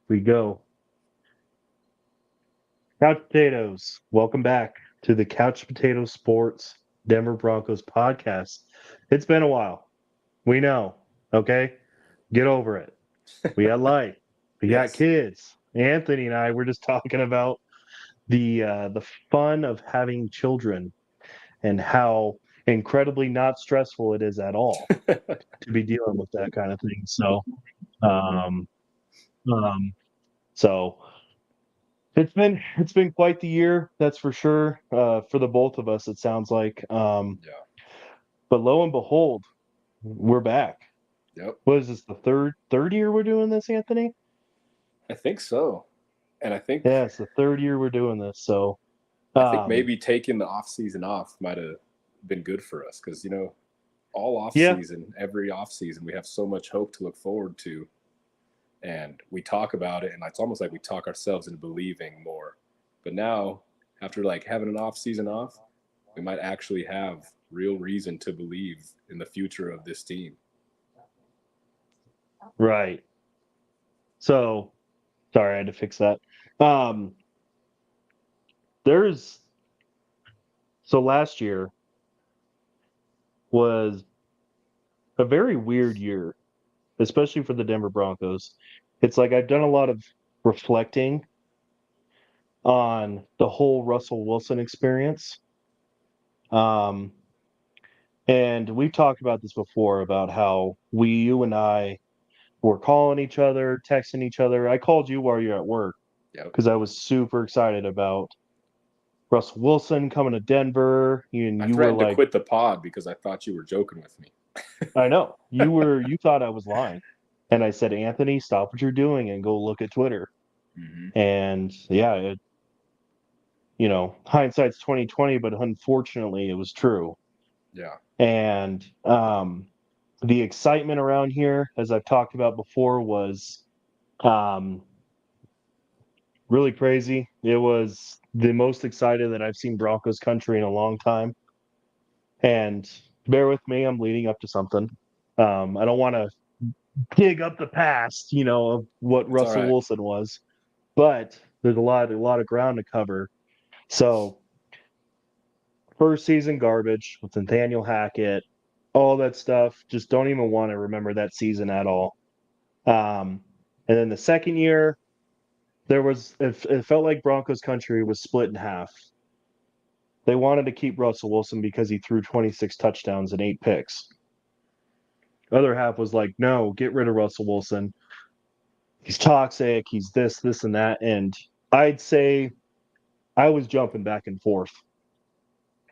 We go. Couch Potatoes. Welcome back to the Couch Potato Sports Denver Broncos podcast. It's been a while. We know. Okay? Get over it. We got life. We got Yes. kids. Anthony and I were just talking about the fun of having children and how incredibly not stressful it is at all to be dealing with that kind of thing. Um, um, so it's been quite the year, that's for sure. For the both of us, it sounds like. Yeah. But lo and behold, we're back. Yep. What is this, the third year we're doing this, Anthony? I think so. And Yeah, it's the third year we're doing this. So I think um maybe taking the off season off might have been good for us because all off yeah, season, every off season, we have so much hope to look forward to, and we talk about it, and it's almost like we talk ourselves into believing more. But now, after like having an off season off, we might actually have real reason to believe in the future of this team. right. So sorry, I had to fix that. Um there's so last year was a very weird year, especially for the Denver Broncos. It's like I've done a lot of reflecting on the whole Russell Wilson experience. Um, and we've talked about this before about how you and I were calling each other, texting each other. I called you while you're at work Yep. because I was super excited about Russell Wilson coming to Denver. And I you were threatened to like, quit the pod because I thought you were joking with me. I know you thought I was lying. And I said, Anthony, stop what you're doing and go look at Twitter. Hmm. And yeah, hindsight's 2020, but unfortunately it was true. Yeah. And the excitement around here, as I've talked about before, was um, really crazy. It was the most excited that I've seen Broncos country in a long time. And bear with me, I'm leading up to something. I don't want to dig up the past, of what It's all Russell right. Wilson was, but there's a lot of ground to cover. So first season garbage with Nathaniel Hackett, all that stuff. Just don't even want to remember that season at all. And then the second year, it felt like Broncos country was split in half. They wanted to keep Russell Wilson because he threw 26 touchdowns and 8 picks. Other half was like, no, get rid of Russell Wilson. He's toxic. He's this, and that. And I'd say I was jumping back and forth.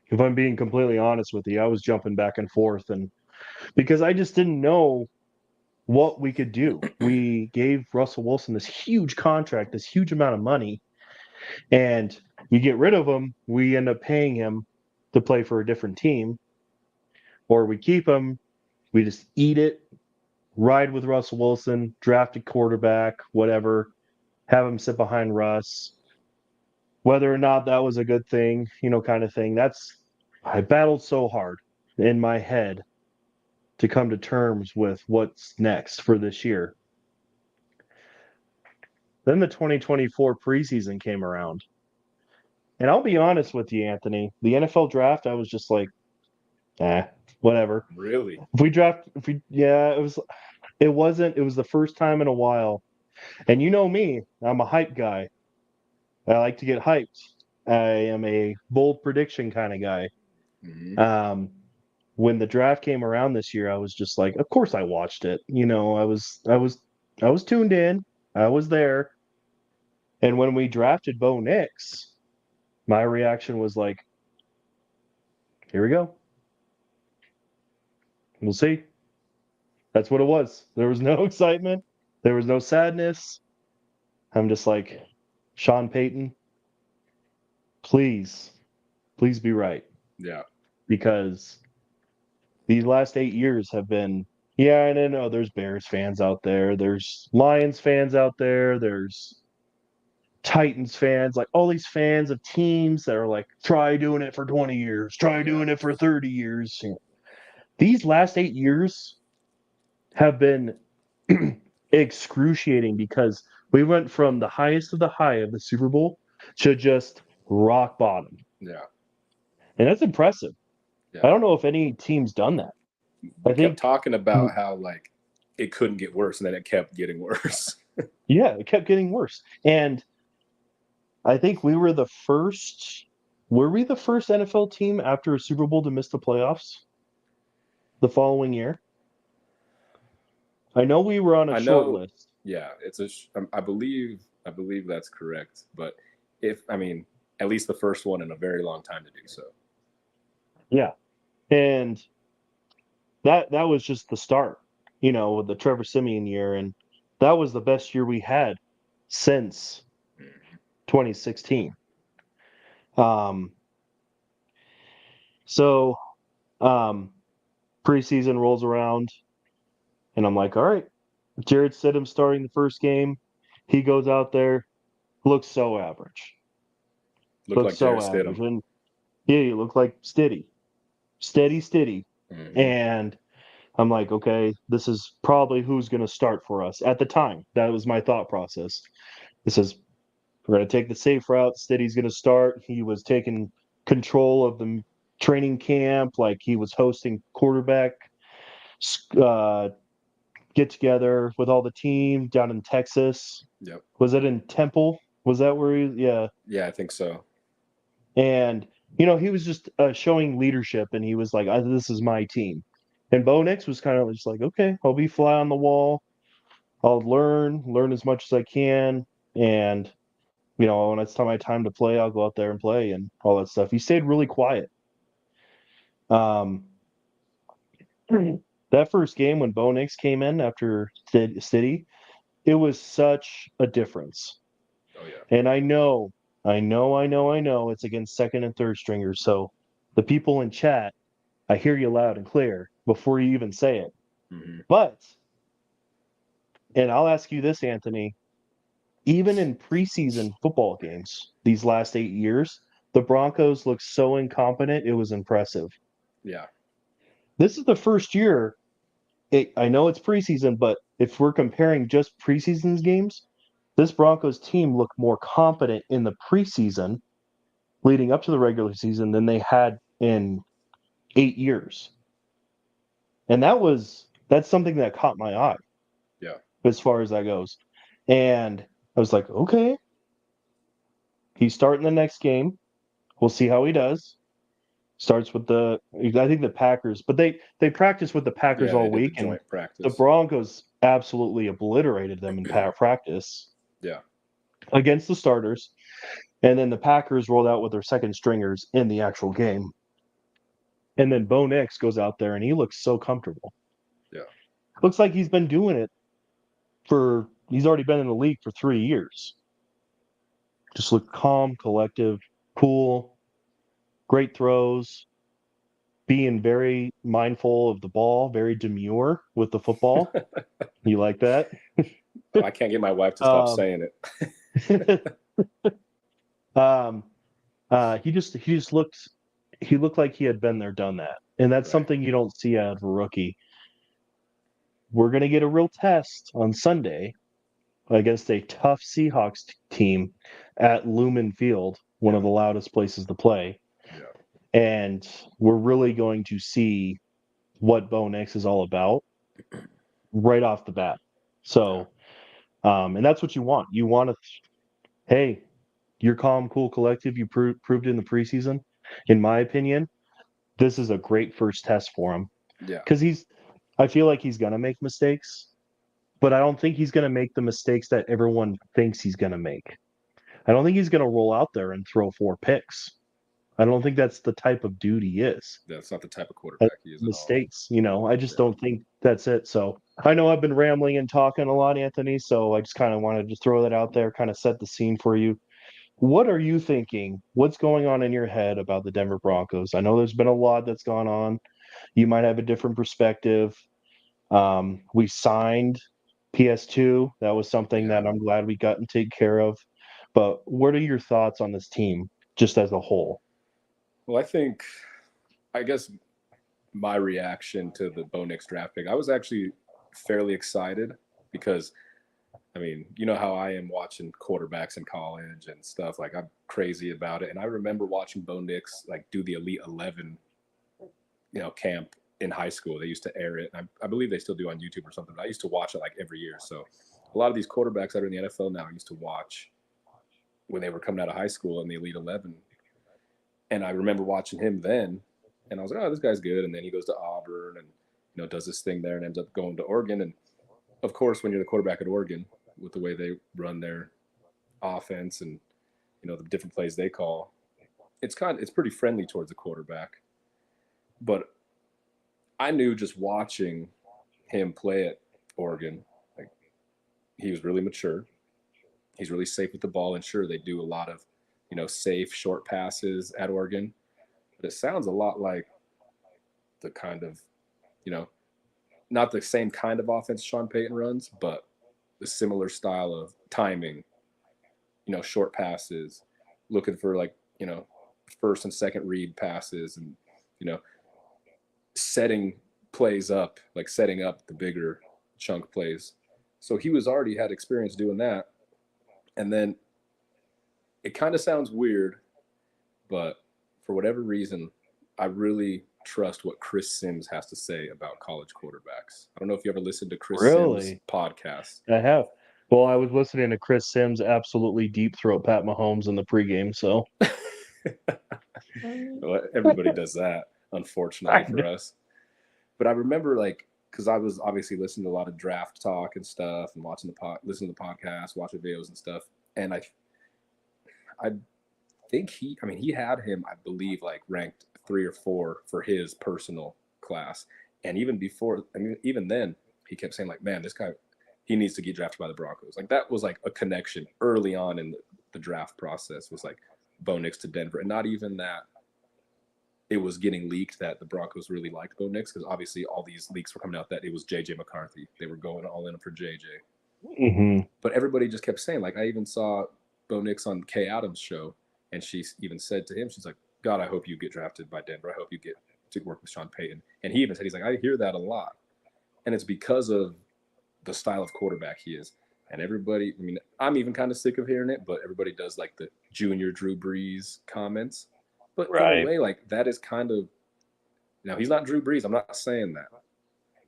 If I'm being completely honest with you, I was jumping back and forth, and because I just didn't know what we could do. We gave Russell Wilson this huge contract, this huge amount of money, and you get rid of him, we end up paying him to play for a different team, or we keep him, we just eat it, ride with Russell Wilson, draft a quarterback, whatever, have him sit behind Russ. Whether or not that was a good thing, kind of thing. I battled so hard in my head to come to terms with what's next for this year. Then the 2024 preseason came around. And I'll be honest with you, Anthony, the NFL draft, I was just like, whatever. Really? Yeah, it was the first time in a while. And you know me, I'm a hype guy. I like to get hyped. I am a bold prediction kind of guy. Hmm. Um, when the draft came around this year, I was just like, of course I watched it. I was tuned in. I was there. And when we drafted Bo Nix, my reaction was like, here we go. We'll see. That's what it was. There was no excitement. There was no sadness. I'm just like, Sean Payton, please, please be right. Yeah. Because these last 8 years have been, yeah, I know there's Bears fans out there. There's Lions fans out there. There's Titans fans, like all these fans of teams that are like, try doing it for 20 years, try Yeah. doing it for 30 years. These last 8 years have been excruciating because We went from the highest of the high of the Super Bowl to just rock bottom. Yeah. And that's impressive. Yeah. I don't know if any team's done that. We I kept think, talking about how like it couldn't get worse, and then it kept getting worse. yeah, it kept getting worse. And I think we were the first. Were we the first NFL team after a Super Bowl to miss the playoffs the following year? I know we were on a I short know. list. Yeah, it's a. I believe. I believe that's correct. But at least the first one in a very long time to do so. Yeah. And that was just the start, with the Trevor Simeon year. And that was the best year we had since 2016. Um, so preseason rolls around, and I'm like, all right, Jared Stidham starting the first game. He goes out there, looks so average. Looked Looks like so Jared average. Stidham. And yeah, he looked like steady. Mm-hmm. And I'm like, okay, this is probably who's going to start for us at the time. That was my thought process. This is we're going to take the safe route. Steady's going to start. He was taking control of the training camp, like he was hosting quarterback uh, get together with all the team down in Texas. Yep. Was it in Temple? Was that where he? Yeah. Yeah, I think so. And he was just showing leadership, and he was like, "This is my team." And Bo Nix was kind of just like, "Okay, I'll be fly on the wall. I'll learn as much as I can, and when it's my time to play, I'll go out there and play and all that stuff." He stayed really quiet. Um, that first game when Bo Nix came in after City, it was such a difference. Oh yeah. And I know, it's against second and third stringers. So the people in chat, I hear you loud and clear before you even say it. Mm-hmm. But, and I'll ask you this, Anthony, even in preseason football games these last 8 years, the Broncos look so incompetent, it was impressive. Yeah. This is the first year. I know it's preseason, but if we're comparing just preseason games, this Broncos team looked more competent in the preseason leading up to the regular season than they had in 8 years. And that's something that caught my eye. Yeah. As far as that goes. And I was like, okay, he's starting the next game. We'll see how he does. Starts with I think the Packers, but they practiced with the Packers Yeah, they all did the week, and joint the practice. Broncos absolutely obliterated them in practice Yeah. against the starters. And then the Packers rolled out with their second stringers in the actual game. And then Bo Nix goes out there and he looks so comfortable. Yeah. Looks like he's been doing it he's already been in the league for 3 years. Just look calm, collective, cool, great throws, being very mindful of the ball, very demure with the football. You like that? Oh, I can't get my wife to stop Um, saying it. um, he looked like he had been there, done that, and that's Right. something you don't see out of a rookie. We're gonna get a real test on Sunday against a tough Seahawks team at Lumen Field, one of the loudest places to play. Yeah. And we're really going to see what Bo Nix is all about right off the bat. So, and that's what you want. You want to, hey, you're calm, cool, collective. You proved in the preseason. In my opinion, this is a great first test for him Yeah. because I feel like he's going to make mistakes, but I don't think he's going to make the mistakes that everyone thinks he's going to make. I don't think he's going to roll out there and throw 4 picks. I don't think that's the type of dude he is. That's not the type of quarterback he is at all. Mistakes, I just don't think that's it. So I know I've been rambling and talking a lot, Anthony. So I just kind of wanted to throw that out there, kind of set the scene for you. What are you thinking? What's going on in your head about the Denver Broncos? I know there's been a lot that's gone on. You might have a different perspective. We signed PS2. That was something that I'm glad we got and take care of. But what are your thoughts on this team just as a whole? Well, I guess my reaction to the Bo Nix draft pick, I was actually fairly excited because, I mean, you know how I am watching quarterbacks in college and stuff. Like I'm crazy about it. And I remember watching Bo Nix like do the Elite 11, camp in high school. They used to air it. I believe they still do on YouTube or something. But I used to watch it like every year. So a lot of these quarterbacks that are in the NFL now I used to watch when they were coming out of high school in the Elite 11. And I remember watching him then, and I was like, oh, this guy's good. And then he goes to Auburn and does this thing there and ends up going to Oregon. And of course, when you're the quarterback at Oregon, with the way they run their offense and the different plays they call, it's pretty friendly towards the quarterback. But I knew just watching him play at Oregon, like he was really mature. He's really safe with the ball, and sure, they do a lot of safe short passes at Oregon, but it sounds a lot like the kind of not the same kind of offense Sean Payton runs, but the similar style of timing, short passes, looking for first and second read passes and, setting plays up, like setting up the bigger chunk plays. So he was already had experience doing that. And then it kind of sounds weird, but for whatever reason, I really trust what Chris Sims has to say about college quarterbacks. I don't know if you ever listened to Chris Sims' podcast. I have. Well, I was listening to Chris Sims absolutely deep throat Pat Mahomes in the pregame, so Well, everybody does that, unfortunately for us. But I remember because I was obviously listening to a lot of draft talk and stuff and listening to the podcast, watching videos and stuff. And I think he had him, I believe, ranked 3 or 4 for his personal class. And even then, he kept saying man, this guy, he needs to get drafted by the Broncos. That was a connection early on in the draft process, was Bo Nix to Denver. And not even that it was getting leaked that the Broncos really liked Bo Nix, because obviously all these leaks were coming out that it was J.J. McCarthy. They were going all in for J.J. Mm-hmm. But everybody just kept saying, I even saw Bo Nix on Kay Adams' show, and she even said to him, she's like, God, I hope you get drafted by Denver. I hope you get to work with Sean Payton. And he even said, he's like, I hear that a lot. And it's because of the style of quarterback he is. And everybody, I'm even kind of sick of hearing it, but everybody does the junior Drew Brees comments. But in a way, that is kind of, now he's not Drew Brees. I'm not saying that,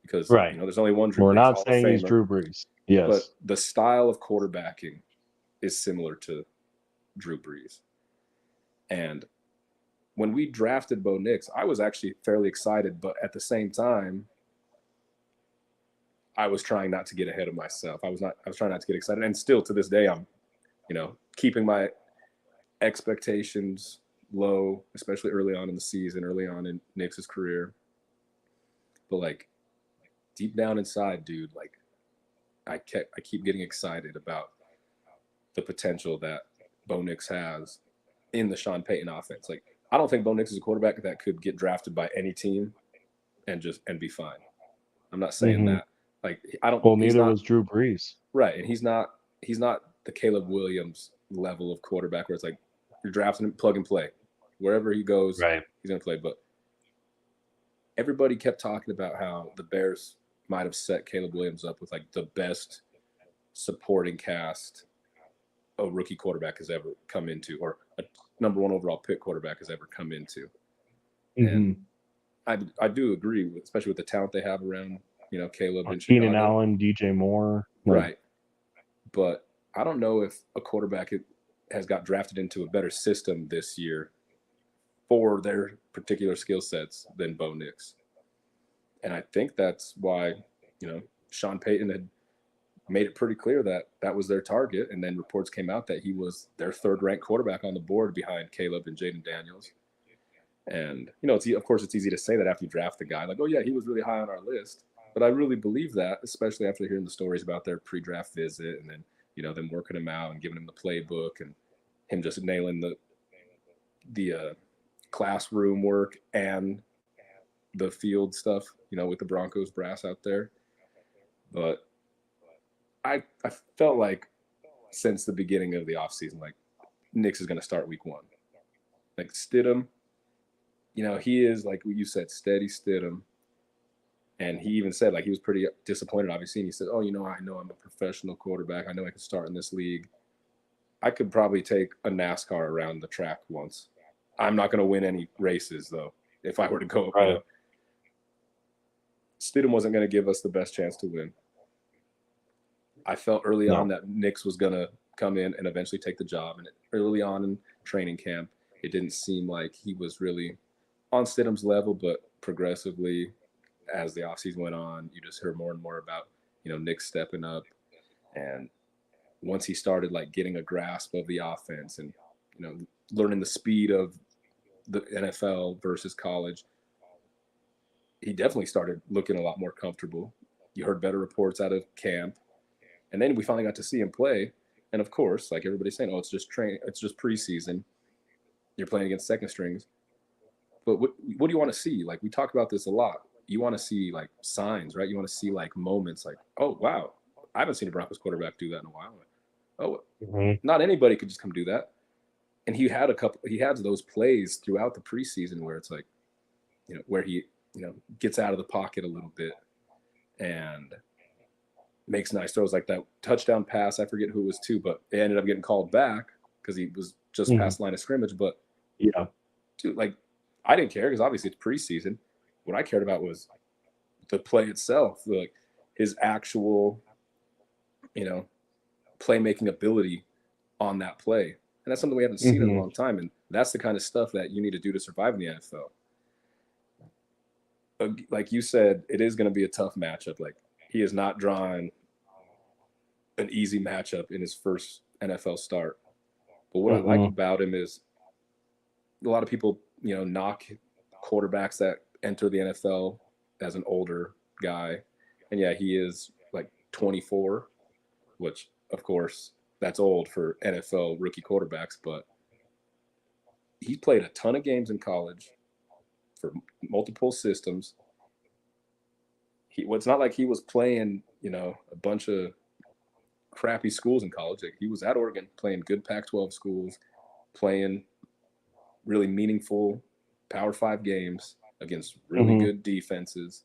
because there's only one Drew Brees. We're not saying he's Drew Brees. Yes. But the style of quarterbacking is similar to Drew Brees. And when we drafted Bo Nix, I was actually fairly excited, but at the same time, I was trying not to get ahead of myself. I was trying not to get excited. And still to this day, I'm, keeping my expectations low, especially early on in the season, early on in Nix's career. But deep down inside, dude, I keep getting excited about the potential that Bo Nix has in the Sean Payton offense. I don't think Bo Nix is a quarterback that could get drafted by any team and be fine. I'm not saying that. I don't. Well, neither was Drew Brees. Right, and he's not the Caleb Williams level of quarterback where it's you're drafting him, plug and play. Wherever he goes, he's going to play. But everybody kept talking about how the Bears might have set Caleb Williams up with the best supporting cast a rookie quarterback has ever come into, or a number 1 overall pick quarterback has ever come into. Mm-hmm. And I do agree, especially with the talent they have around, Caleb and Keenan Allen, DJ Moore. Right. But I don't know if a quarterback has got drafted into a better system this year for their particular skill sets than Bo Nix. And I think that's why, Sean Payton had made it pretty clear that was their target. And then reports came out that he was their 3rd-ranked quarterback on the board behind Caleb and Jaden Daniels. And, of course, it's easy to say that after you draft the guy, oh, yeah, he was really high on our list. But I really believe that, especially after hearing the stories about their pre-draft visit and then, them working him out and giving him the playbook and him just nailing the classroom work and the field stuff, with the Broncos brass out there. But I felt since the beginning of the offseason, Nix is going to start week 1. Stidham, he is, like you said, steady Stidham. And he even said, like, he was pretty disappointed, obviously. And he said, "Oh, I know I'm a professional quarterback. I know I can start in this league. I could probably take a NASCAR around the track once. I'm not going to win any races, though, if I were to go, Right. Stidham wasn't going to give us the best chance to win. I felt early on No. that Nix was going to come in and eventually take the job. And early on in training camp, it didn't seem like he was really on Stidham's level, but progressively, as the offseason went on, you just heard more and more about, Nix stepping up. And once he started like getting a grasp of the offense and, learning the speed of the NFL versus college, he definitely started looking a lot more comfortable. You heard better reports out of camp. And then we finally got to see him play. And of course, like everybody's saying, oh, it's just preseason. You're playing against second strings. But what do you want to see? Like, we talk about this a lot. You want to see like signs, right? You want to see like moments like, oh wow, I haven't seen a Broncos quarterback do that in a while. Oh, not anybody could just come do that. And he had those plays throughout the preseason where it's like, where he, gets out of the pocket a little bit and makes nice throws, like that touchdown pass. I forget who it was to, but it ended up getting called back because he was just past the line of scrimmage. But yeah, dude, like, I didn't care because obviously it's preseason. What I cared about was the play itself, like his actual, playmaking ability on that play. And that's something we haven't seen in a long time. And that's the kind of stuff that you need to do to survive in the NFL. Like you said, it is going to be a tough matchup. Like, he is not drawing an easy matchup in his first NFL start. But what I like about him is a lot of people, knock quarterbacks that enter the NFL as an older guy. And yeah, he is like 24, which of course that's old for NFL rookie quarterbacks, but he played a ton of games in college for multiple systems. It's not like he was playing, a bunch of crappy schools in college. Like, he was at Oregon playing good Pac-12 schools, playing really meaningful Power 5 games against really good defenses.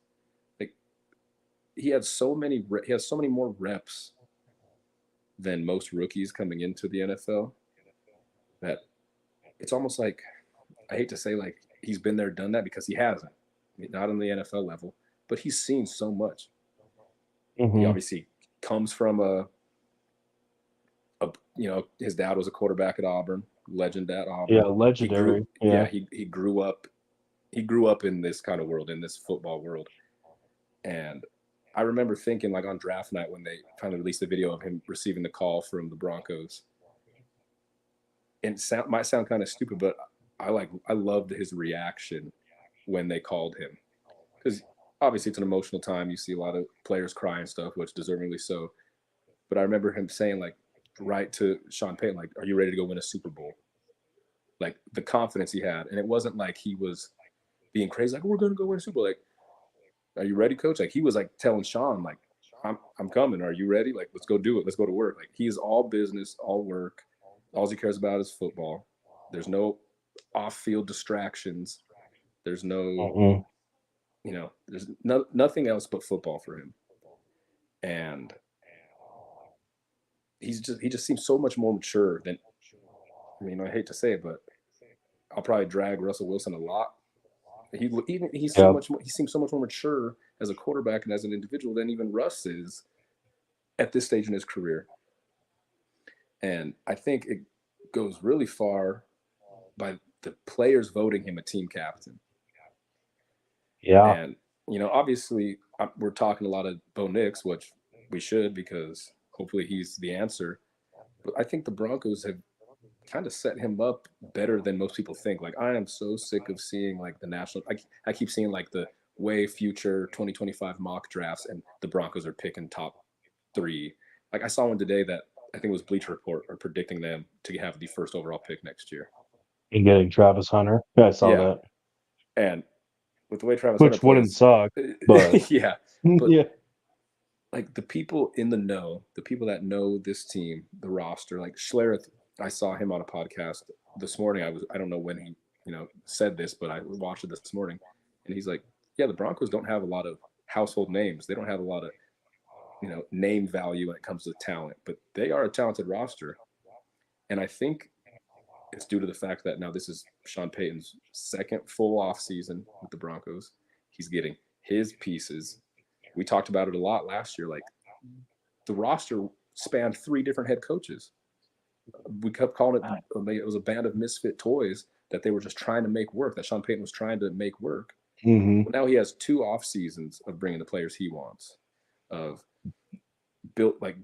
Like, he has so many more reps than most rookies coming into the NFL that it's almost like, I hate to say like he's been there, done that, because he hasn't. Not on the NFL level, but he's seen so much. He obviously comes from his dad was a quarterback at Auburn, legend at Auburn. Yeah, legendary. He grew up in this kind of world, in this football world. And I remember thinking, like, on draft night when they finally released the video of him receiving the call from the Broncos, and it might sound kind of stupid, but I loved his reaction when they called him, because obviously it's an emotional time. You see a lot of players cry and stuff, which deservingly so. But I remember him saying, like, right to Sean Payton, like, "Are you ready to go win a Super Bowl?" Like, the confidence he had, and it wasn't like he was being crazy, like, "We're going to go win a Super Bowl." Like, "Are you ready, coach?" Like, he was like telling Sean, like, I'm coming. Are you ready? Like, let's go do it. Let's go to work. Like, he's all business, all work. All he cares about is football. There's no off-field distractions. There's no, there's nothing else but football for him. And he just seems so much more mature than, I hate to say it, but I'll probably drag Russell Wilson a lot. He seems so much more mature as a quarterback and as an individual than even Russ is at this stage in his career. And I think it goes really far by the players voting him a team captain. Yeah. And, obviously we're talking a lot of Bo Nix, which we should, because hopefully he's the answer. But I think the Broncos have kind of set him up better than most people think. Like, I am so sick of seeing like the national, I keep seeing like the way future 2025 mock drafts, and the Broncos are picking top 3. Like, I saw one today that I think it was Bleacher Report are predicting them to have the first overall pick next year. And getting Travis Hunter. Yeah, I saw that. And with the way Travis Which Hunter plays, wouldn't suck, but yeah. But yeah. Like, the people in the know, the people that know this team, the roster, like Schlereth, I saw him on a podcast this morning. I don't know when he, said this, but I watched it this morning, and he's like, yeah, the Broncos don't have a lot of household names. They don't have a lot of, name value when it comes to talent, but they are a talented roster. And I think it's due to the fact that now this is Sean Payton's second full off season with the Broncos. He's getting his pieces. We talked about it a lot last year. Like, the roster spanned 3 different head coaches. We kept calling it was a band of misfit toys that they were just trying to make work, that Sean Payton was trying to make work. Mm-hmm. Well, now he has 2 off seasons of bringing the players he wants, of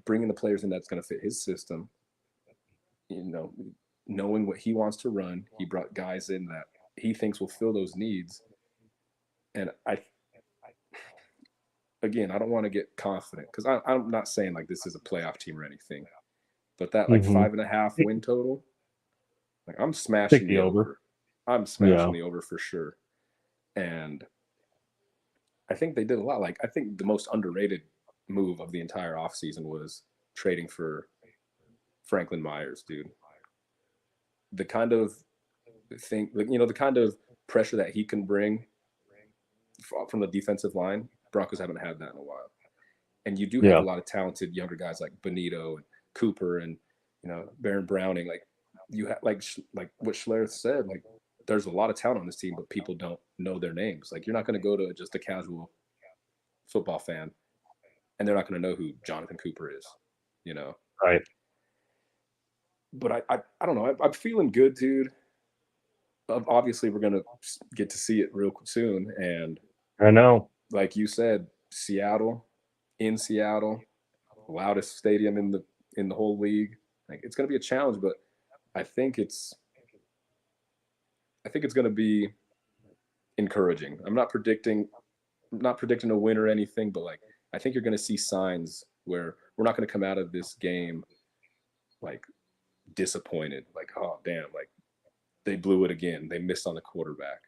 bringing the players in that's going to fit his system. Knowing what he wants to run, he brought guys in that he thinks will fill those needs. And again, I don't want to get confident because I'm not saying like this is a playoff team or anything, but that like 5.5 win total, like I'm smashing the over. I'm smashing the over for sure. And I think they did a lot. Like, I think the most underrated move of the entire offseason was trading for Franklin Myers, dude. The kind of thing, the kind of pressure that he can bring from the defensive line, Broncos haven't had that in a while. And you do have a lot of talented younger guys like Bonito and Cooper and, Baron Browning. Like, you have like what Schler said, like, there's a lot of talent on this team, but people don't know their names. Like, you're not going to go to just a casual football fan and they're not going to know who Jonathan Cooper is, Right. But I don't know. I'm feeling good, dude. Obviously, we're going to get to see it real soon. And I know, like you said, Seattle, loudest stadium in the whole league. Like, it's going to be a challenge, but I think it's going to be encouraging. I'm not predicting a win or anything, but like, I think you're going to see signs where we're not going to come out of this game like disappointed, like, oh damn, like they blew it again, they missed on the quarterback,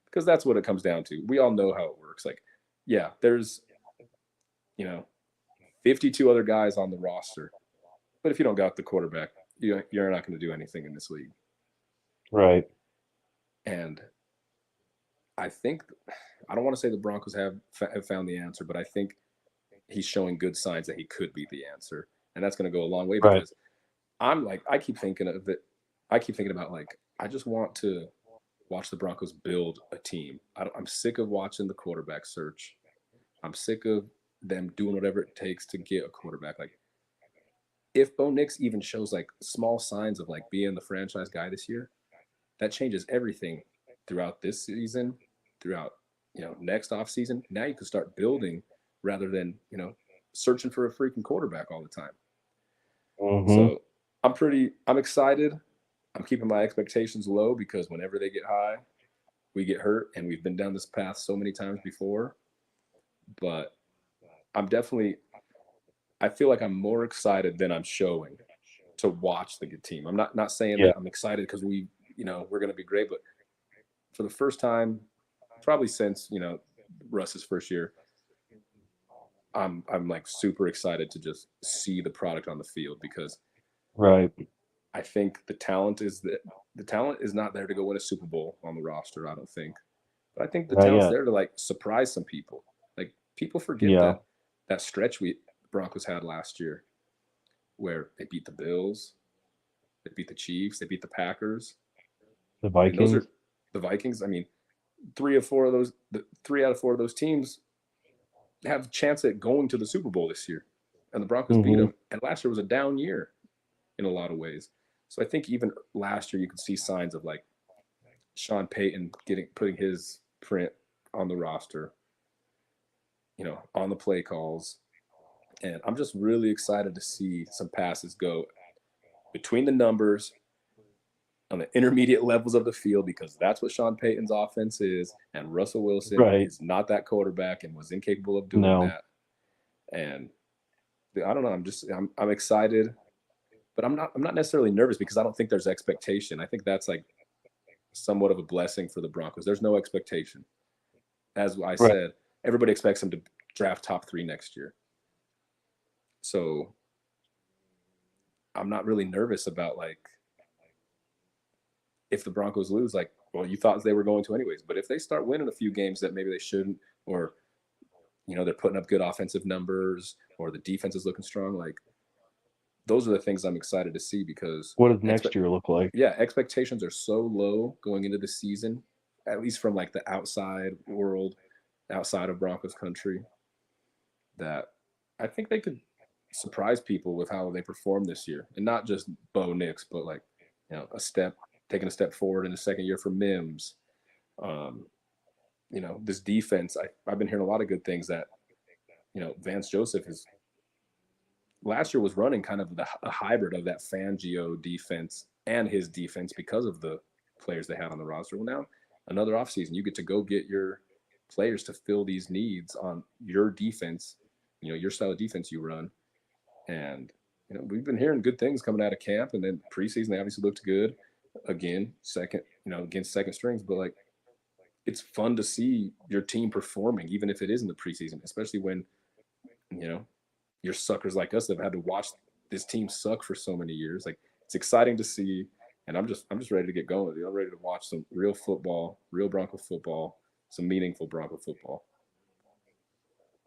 because that's what it comes down to. We all know how it works. Like, yeah, there's 52 other guys on the roster, but if you don't got the quarterback, you're not going to do anything in this league. Right. And I think, I don't want to say the Broncos have found the answer, but I think he's showing good signs that he could be the answer, and that's going to go a long way. Because I keep thinking of it. I keep thinking about, like, I just want to watch the Broncos build a team. I'm sick of watching the quarterback search. I'm sick of them doing whatever it takes to get a quarterback. Like, if Bo Nix even shows like small signs of like being the franchise guy this year, that changes everything throughout this season, throughout next offseason. Now you can start building rather than searching for a freaking quarterback all the time. Mm-hmm. So I'm excited. I'm keeping my expectations low because whenever they get high, we get hurt, and we've been down this path so many times before. But I feel like I'm more excited than I'm showing to watch the good team. I'm not saying that I'm excited because we're going to be great, but for the first time, probably since, Russ's first year, I'm like super excited to just see the product on the field, because I think the talent is not there to go win a Super Bowl on the roster, I don't think. But I think the talent's there to like surprise some people. Like, people forget that stretch Broncos had last year where they beat the Bills, they beat the Chiefs, they beat the Packers, the Vikings. Those are the Vikings. I mean, 3 out of 4 of those teams have a chance at going to the Super Bowl this year, and the Broncos beat them. And last year was a down year in a lot of ways. So I think even last year you could see signs of like Sean Payton putting his print on the roster, on the play calls. And I'm just really excited to see some passes go between the numbers on the intermediate levels of the field, because that's what Sean Payton's offense is. And Russell Wilson is not that quarterback and was incapable of doing that. And I don't know. I'm excited, but I'm not necessarily nervous, because I don't think there's expectation. I think that's like somewhat of a blessing for the Broncos. There's no expectation. As I said, everybody expects them to draft top 3 next year. So I'm not really nervous about like, if the Broncos lose, like, well, you thought they were going to anyways. But if they start winning a few games that maybe they shouldn't, or they're putting up good offensive numbers or the defense is looking strong. Like those are the things I'm excited to see because What does next year look like? yeah, expectations are so low going into the season, at least from like the outside world, outside of Broncos country, that I think they could surprise people with how they perform this year, and not just Bo Nix, but like taking a step forward in the second year for Mims. Um, this defense. I've been hearing a lot of good things that Vance Joseph is last year was running kind of a hybrid of that Fangio defense and his defense because of the players they had on the roster. Well, now another offseason, you get to go get your players to fill these needs on your defense, your style of defense you run. And, we've been hearing good things coming out of camp, and then preseason, they obviously looked good again, against second strings, but like, it's fun to see your team performing, even if it is in the preseason, especially when, you know, you're suckers like us that have had to watch this team suck for so many years. Like it's exciting to see, and I'm just ready to get going. I'm ready to watch some real football, real Bronco football, some meaningful Bronco football.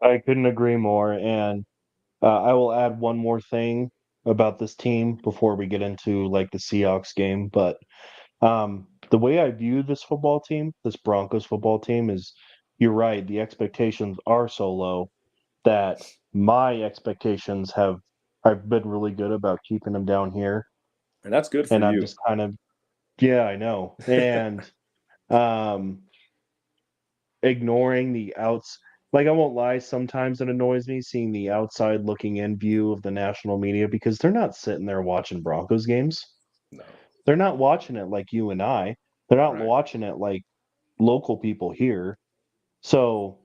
I couldn't agree more. And I will add one more thing about this team before we get into like the Seahawks game. But the way I view this football team, this Broncos football team, is you're right. The expectations are so low that my expectations I've been really good about keeping them down here. And that's good for And I'm you. just kind of, yeah, I know. And um, ignoring the outs. Like I won't lie, sometimes it annoys me seeing the outside looking in view of the national media because they're not sitting there watching Broncos games. No. They're not watching it like you and I. They're not Right. watching it like local people here. So,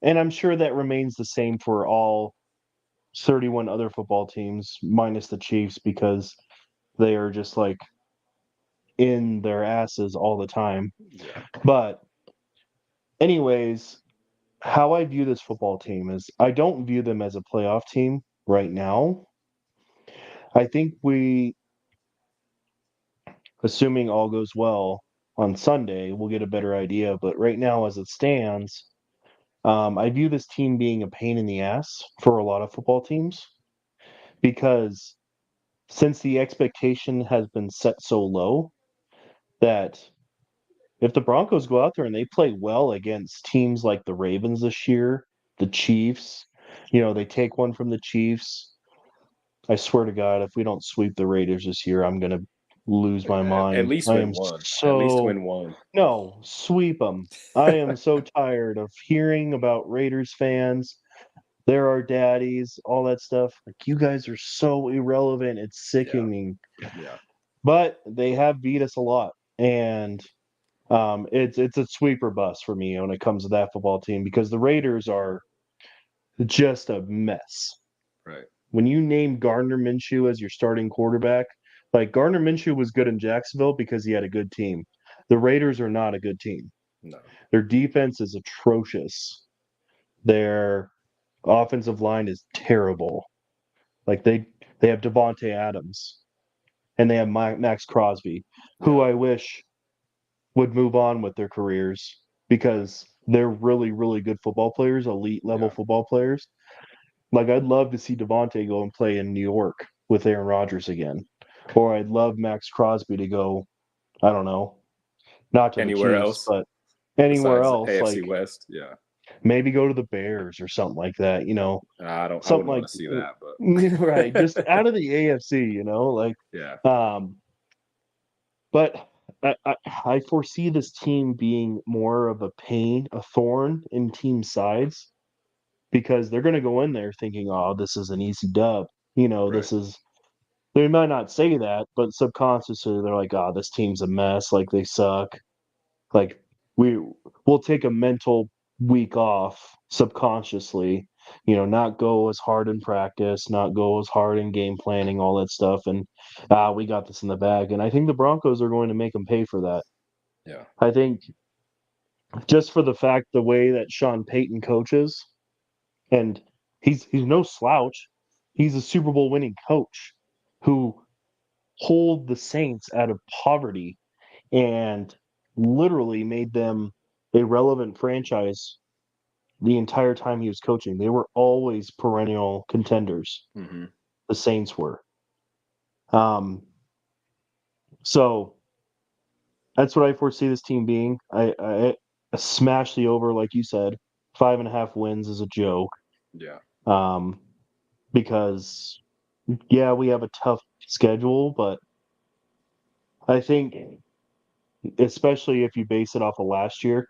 and I'm sure that remains the same for all 31 other football teams minus the Chiefs because they are just like in their asses all the time. Yeah. But anyways, how I view this football team is I don't view them as a playoff team right now. I think assuming all goes well on Sunday, we'll get a better idea. But right now, as it stands, I view this team being a pain in the ass for a lot of football teams because since the expectation has been set so low that if the Broncos go out there and they play well against teams like the Ravens this year, the Chiefs, they take one from the Chiefs. I swear to God, if we don't sweep the Raiders this year, I'm gonna lose my At mind. least I win am one. At least so win one. no, sweep them. I am so tired of hearing about Raiders fans. They're our daddies, all that stuff. Like you guys are so irrelevant. It's Yeah. sickening. Yeah. But they have beat us a lot, and it's a sweeper bust for me when it comes to that football team because the Raiders are just a mess. Right. When you name Gardner Minshew as your starting quarterback, like Gardner Minshew was good in Jacksonville because he had a good team. The Raiders are not a good team. No. Their defense is atrocious. Their offensive line is terrible. Like they have Devonte Adams and they have Max Crosby, who Yeah. I wish would move on with their careers because they're really really good football players, elite level Yeah. football players. Like I'd love to see Devontae go and play in New York with Aaron Rodgers again. Or I'd love Max Crosby to go, I don't know, not to the Anywhere Chiefs, else but anywhere besides else, AFC like West? Yeah. maybe go to the Bears or something like that. I Something wouldn't like want to see that, right, just but out of the AFC, like yeah. um but I foresee this team being more of a pain, a thorn in team sides because they're going to go in there thinking, "Oh, this is an easy dub." Right. This is they might not say that, but subconsciously they're like, "Ah, this team's a mess. Like they suck. Like we we'll take a mental week off subconsciously, not go as hard in practice, not go as hard in game planning, all that stuff, and we got this in the bag." And I think the Broncos are going to make them pay for that. Yeah. I think just for the fact the way that Sean Payton coaches, and he's no slouch. He's a Super Bowl winning coach who pulled the Saints out of poverty and literally made them a relevant franchise the entire time he was coaching. They were always perennial contenders. Mm-hmm. The Saints were. So that's what I foresee this team being. I smash the over, like you said. 5.5 wins is a joke. Yeah. Um, because yeah, we have a tough schedule, but I think especially if you base it off of last year,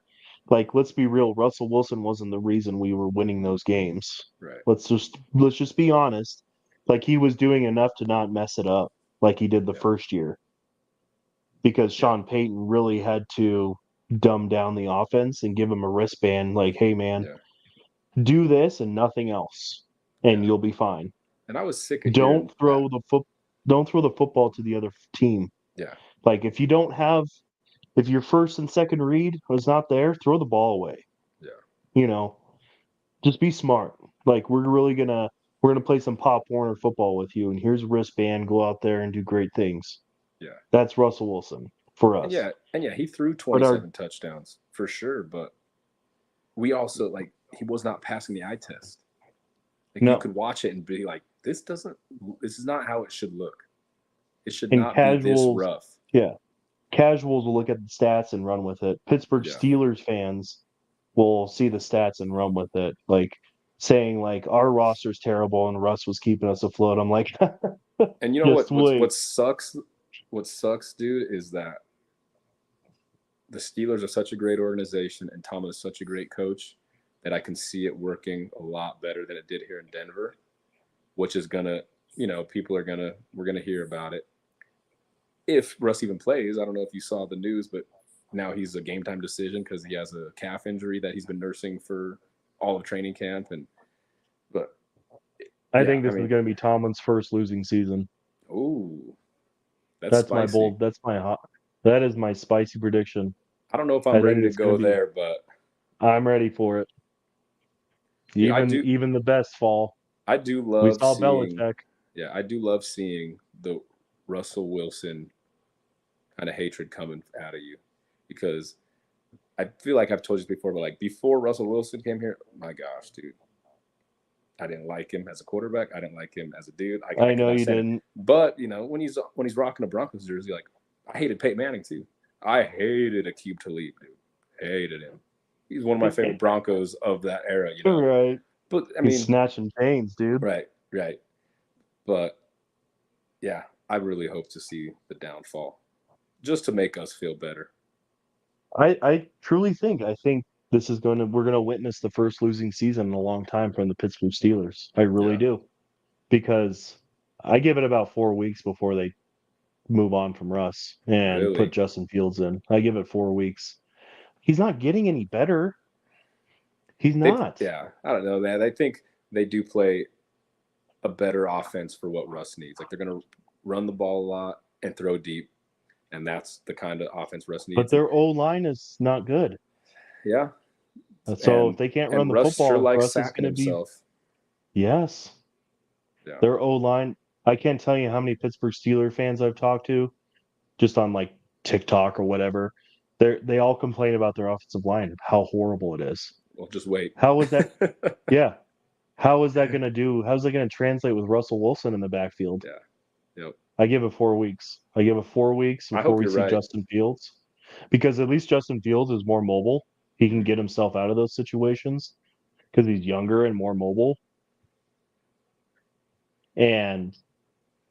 like let's be real, Russell Wilson wasn't the reason we were winning those games. Right. Let's just be honest. Like he was doing enough to not mess it up like he did the Yeah. first year. Because Yeah. Sean Payton really had to dumb down the offense and give him a wristband like, hey man, Yeah. do this and nothing else and Yeah. you'll be fine. And I was sick of Don't hearing that. throw the foot don't throw the football to the other team. Yeah. Like if your first and second read was not there, throw the ball away. Yeah. You know, just be smart. Like we're gonna play some Pop Warner football with you, and here's a wristband. Go out there and do great things. Yeah. That's Russell Wilson for And us. yeah, he threw But our 27 touchdowns for sure, but we also like he was not passing the eye test. Like you no, could watch it and be like, this is not how it should look. It should and not be this casuals, rough. yeah, casuals will look at the stats and run with it. Pittsburgh Yeah. Steelers fans will see the stats and run with it, like saying like our roster's terrible and Russ was keeping us afloat. I'm like, And you know just wait. what sucks? What sucks, dude, is that the Steelers are such a great organization and Tomlin is such a great coach that I can see it working a lot better than it did here in Denver, which is gonna, we're gonna hear about it. If Russ even plays, I don't know if you saw the news, but now he's a game time decision because he has a calf injury that he's been nursing for all of training camp. But I yeah, think I this is mean, going to be Tomlin's first losing season. ooh, that's That's my spicy. bold. That's my hot. That is my spicy prediction. I don't know if I I'm think ready to it's going go to be. there, but I'm ready for it. dude, Even the best fall. I do We love saw seeing, Belichick. yeah, I do love seeing the Russell Wilson kind of hatred coming out of you because I feel like I've told you before, but like before Russell Wilson came here, my gosh, dude, I didn't like him as a quarterback. I didn't like him as a dude. I I could know not you stand him. didn't. But when he's rocking a Broncos jersey, like I hated Peyton Manning too. I hated Aqib Talib, dude. Hated him. He's one of my favorite Broncos of that era, you know. Right. But I He's mean, snatching chains, dude. right, right. But yeah, I really hope to see the downfall, just to make us feel better. I truly think we're gonna witness the first losing season in a long time from the Pittsburgh Steelers. I really Yeah, do. Because I give it about 4 weeks before they move on from Russ and put really. Justin Fields in. I give it 4 weeks. He's not getting any better. He's not. Yeah, I don't know, man. I think they do play a better offense for what Russ needs. Like they're going to run the ball a lot and throw deep, and that's the kind of offense Russ But needs. And their O line is not good. yeah, So if they can't run and the Russ sure football, likes Russ is sacking going to be himself. yes. Yeah, Their O line. I can't tell you how many Pittsburgh Steeler fans I've talked to, just on like TikTok or whatever. They all complain about their offensive line, how horrible it is. well, just wait. How is that? Yeah. How is that going to do? How's that going to translate with Russell Wilson in the backfield? Yeah, yep. I give it 4 weeks. I give it 4 weeks I before hope we you're see right. Justin Fields, because at least Justin Fields is more mobile. He can get himself out of those situations because he's younger and more mobile. And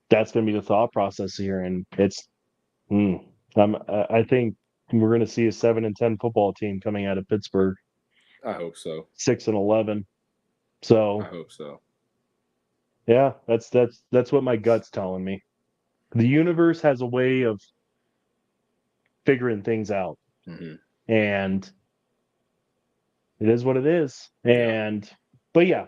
that's going to be the thought process here. And I think we're going to see a 7-10 football team coming out of Pittsburgh, I hope so. 6-11. I So hope so. yeah, that's what my gut's telling me. The universe has a way of figuring things out, Mm-hmm. and it is what it is. Yeah, But yeah,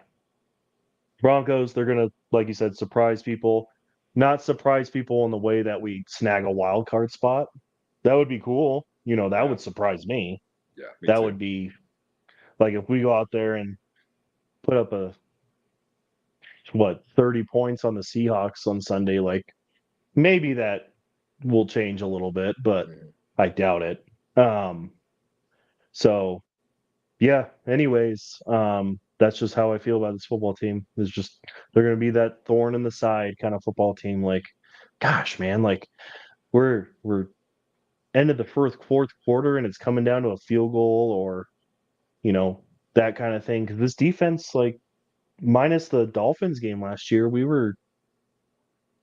Broncos, they're gonna, like you said, surprise people. Not surprise people in the way that we snag a wild card spot. That would be cool. That yeah, would surprise me. yeah. Me That too. would be like if we go out there and put up 30 points on the Seahawks on Sunday, like maybe that will change a little bit, but Mm-hmm. I doubt it. Um, so yeah. Anyways, that's just how I feel about this football team. It's just they're gonna be that thorn in the side kind of football team. Like, gosh, man, like we're end of the fourth quarter and it's coming down to a field goal or you know that kind of thing. Because this defense, like minus the Dolphins game last year, we were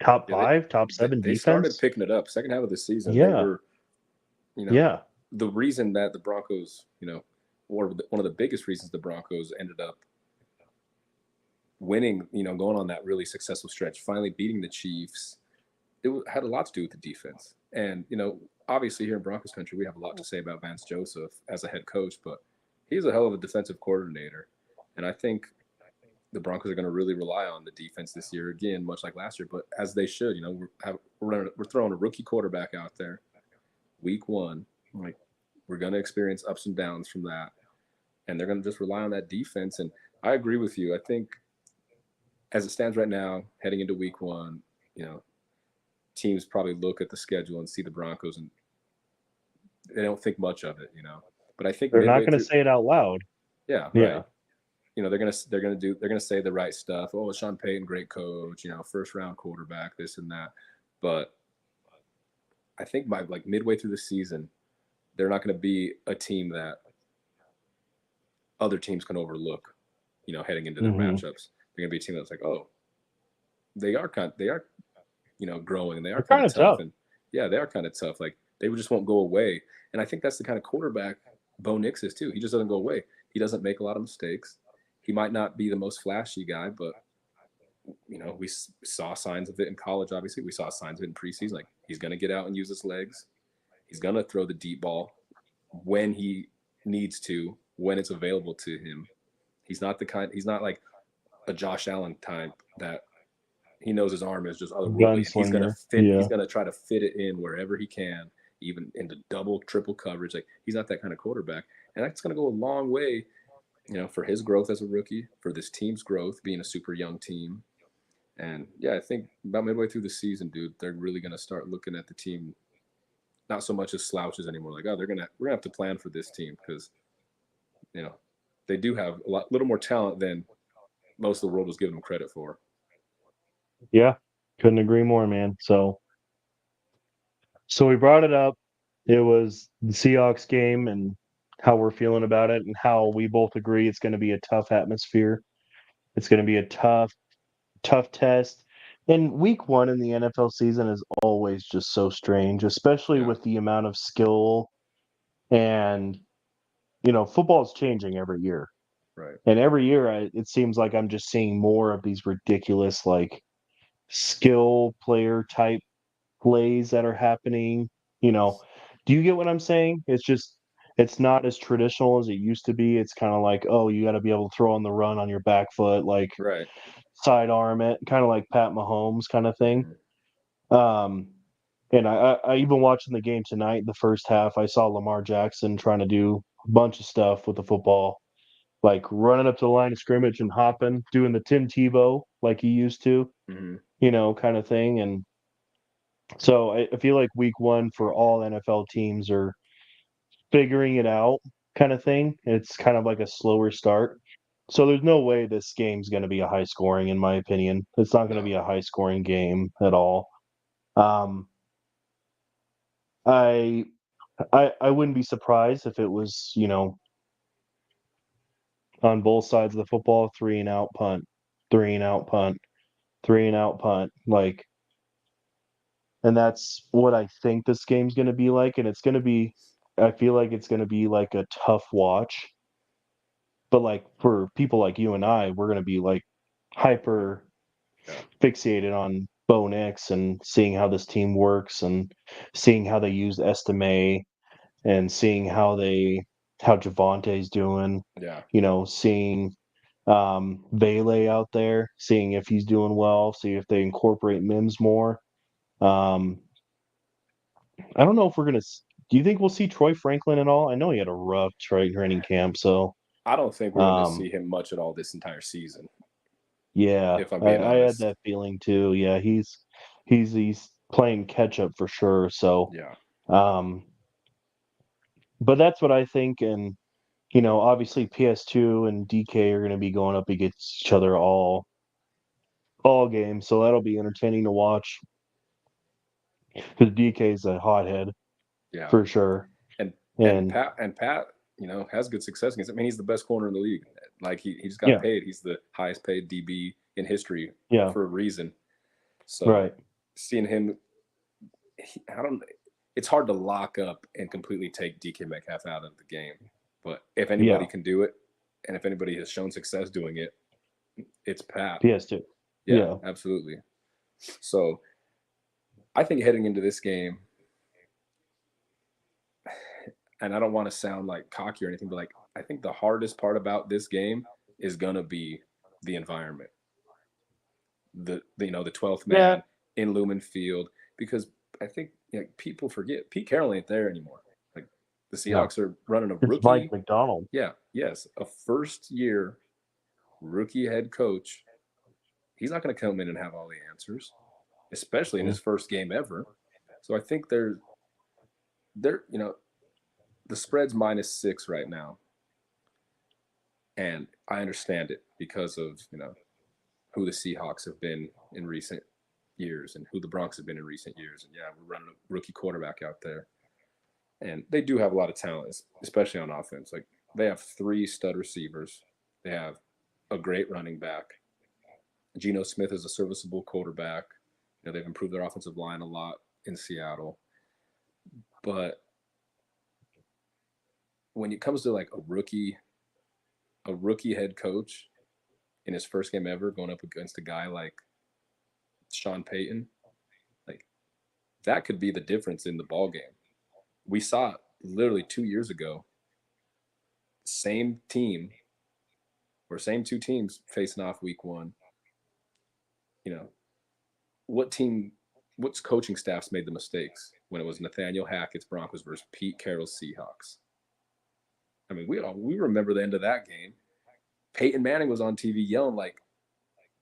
top Yeah, they, five, top they seven they started defense. picking it up. Second half of the season, they Yeah, were, you know, yeah. the reason that the Broncos, or one of the biggest reasons the Broncos ended up winning, going on that really successful stretch, finally beating the Chiefs, had a lot to do with the defense. And obviously here in Broncos country, we have a lot to say about Vance Joseph as a head coach, but he's a hell of a defensive coordinator, and I think the Broncos are going to really rely on the defense this year again, much like last year. But as they should, we're throwing a rookie quarterback out there, week one. Like we're going to experience ups and downs from that, and they're going to just rely on that defense. And I agree with you. I think as it stands right now, heading into week one, you know, teams probably look at the schedule and see the Broncos, and they don't think much of it. But I think They're not midway going to through, say it out loud. yeah, Yeah, right. They're gonna say the right stuff. Oh, Sean Payton, great coach. First round quarterback, this and that. But I think by like midway through the season, they're not going to be a team that other teams can overlook. Heading into their hmm matchups, they're going to be a team that's like, oh, they are growing. They are they're kind kind of of tough, tough. and yeah, they are kind of tough. Like they just won't go away. And I think that's the kind of quarterback Bo Nix is too. He just doesn't go away. He doesn't make a lot of mistakes. He might not be the most flashy guy, but we saw signs of it in college. Obviously, we saw signs of it in preseason. Like he's going to get out and use his legs. He's going to throw the deep ball when he needs to, when it's available to him. He's not the kind. He's not like a Josh Allen type that he knows his arm is just otherworldly, and he's going to Gunslinger. fit. He's Yeah. going to try to fit it in wherever he can, even into double, triple coverage. Like he's not that kind of quarterback, and that's going to go a long way. For his growth as a rookie, for this team's growth, being a super young team. And yeah, I think about midway through the season, dude, they're really gonna start looking at the team not so much as slouches anymore. Like, oh, we're gonna have to plan for this team because you know they do have little more talent than most of the world was giving them credit for. Yeah. Couldn't agree more, man. So we brought it up. It was the Seahawks game and how we're feeling about it and how we both agree it's going to be a tough atmosphere. It's going to be a tough test. And week one in the NFL season is always just so strange, especially Yeah, with the amount of skill and, football is changing every year. right. And every year it seems like I'm just seeing more of these ridiculous, like, skill player type plays that are happening. You know, do you get what I'm saying? It's not as traditional as it used to be. It's kind of like, oh, you got to be able to throw on the run on your back foot, like Right. sidearm it, kind of like Pat Mahomes kind of thing. Mhm. Um, and I even watching the game tonight, the first half, I saw Lamar Jackson trying to do a bunch of stuff with the football, like running up to the line of scrimmage and hopping, doing the Tim Tebow like he used to, Mhm. kind of thing. And so I feel like week one for all NFL teams are figuring it out kind of thing. It's kind of like a slower start. So there's no way this game's going to be a high scoring, in my opinion. It's not going to No. be a high scoring game at all. Um, I, I wouldn't be surprised if it was, on both sides of the football, three and out punt, three and out punt, three and out punt. Like, and that's what I think this game's going to be like. And I feel like it's going to be like a tough watch. But like for people like you and I, we're going to be like hyper Yeah. fixated on Bo Nix and seeing how this team works and seeing how they use Estime and seeing how Javante's doing, Yeah. seeing Vele out there, seeing if he's doing well, see if they incorporate Mims more. Um, I don't know if we're gonna. Do you think we'll see Troy Franklin at all? I know he had a rough training camp, so I don't think we're going to um, see him much at all this entire season, yeah, if I'm being I had honest. that feeling too. Yeah, he's playing catch up for sure. So, Yeah. um, but that's what I think, and obviously PS2 and DK are going to be going up against each other all games, so that'll be entertaining to watch because DK is a hothead Yeah, for sure. and And Pat, has good success against. I mean, he's the best corner in the league. Like he just got yeah, paid. He's the highest paid DB in history yeah, for a reason. So right. seeing him, I don't. It's hard to lock up and completely take DK Metcalf out of the game. But if anybody Yeah, can do it, and if anybody has shown success doing it, it's Pat. PS2. Yeah, Yeah. absolutely. So I think heading into this game, and I don't want to sound like cocky or anything, but like I think the hardest part about this game is gonna be the environment. The 12th Yeah. man in Lumen Field, because I think people forget Pete Carroll ain't there anymore. Like the No. Seahawks are running a It's Mike rookie. McDonald. Yeah, yes, a first year rookie head coach. He's not going to come in and have all the answers, especially in his first game ever. So I think the spread's -6 right now, and I understand it because of who the Seahawks have been in recent years and who the Bronx have been in recent years. And yeah, we're running a rookie quarterback out there, and they do have a lot of talent, especially on offense. Like they have 3 stud receivers, they have a great running back. Geno Smith is a serviceable quarterback. They've improved their offensive line a lot in Seattle, but when it comes to like a rookie head coach in his first game ever going up against a guy like Sean Payton, like that could be the difference in the ball game. We saw it literally 2 years ago. Same team or same 2 teams facing off week 1. You know, what's coaching staffs made the mistakes when it was Nathaniel Hackett's Broncos versus Pete Carroll's Seahawks? I mean, we remember the end of that game. Peyton Manning was on TV yelling like,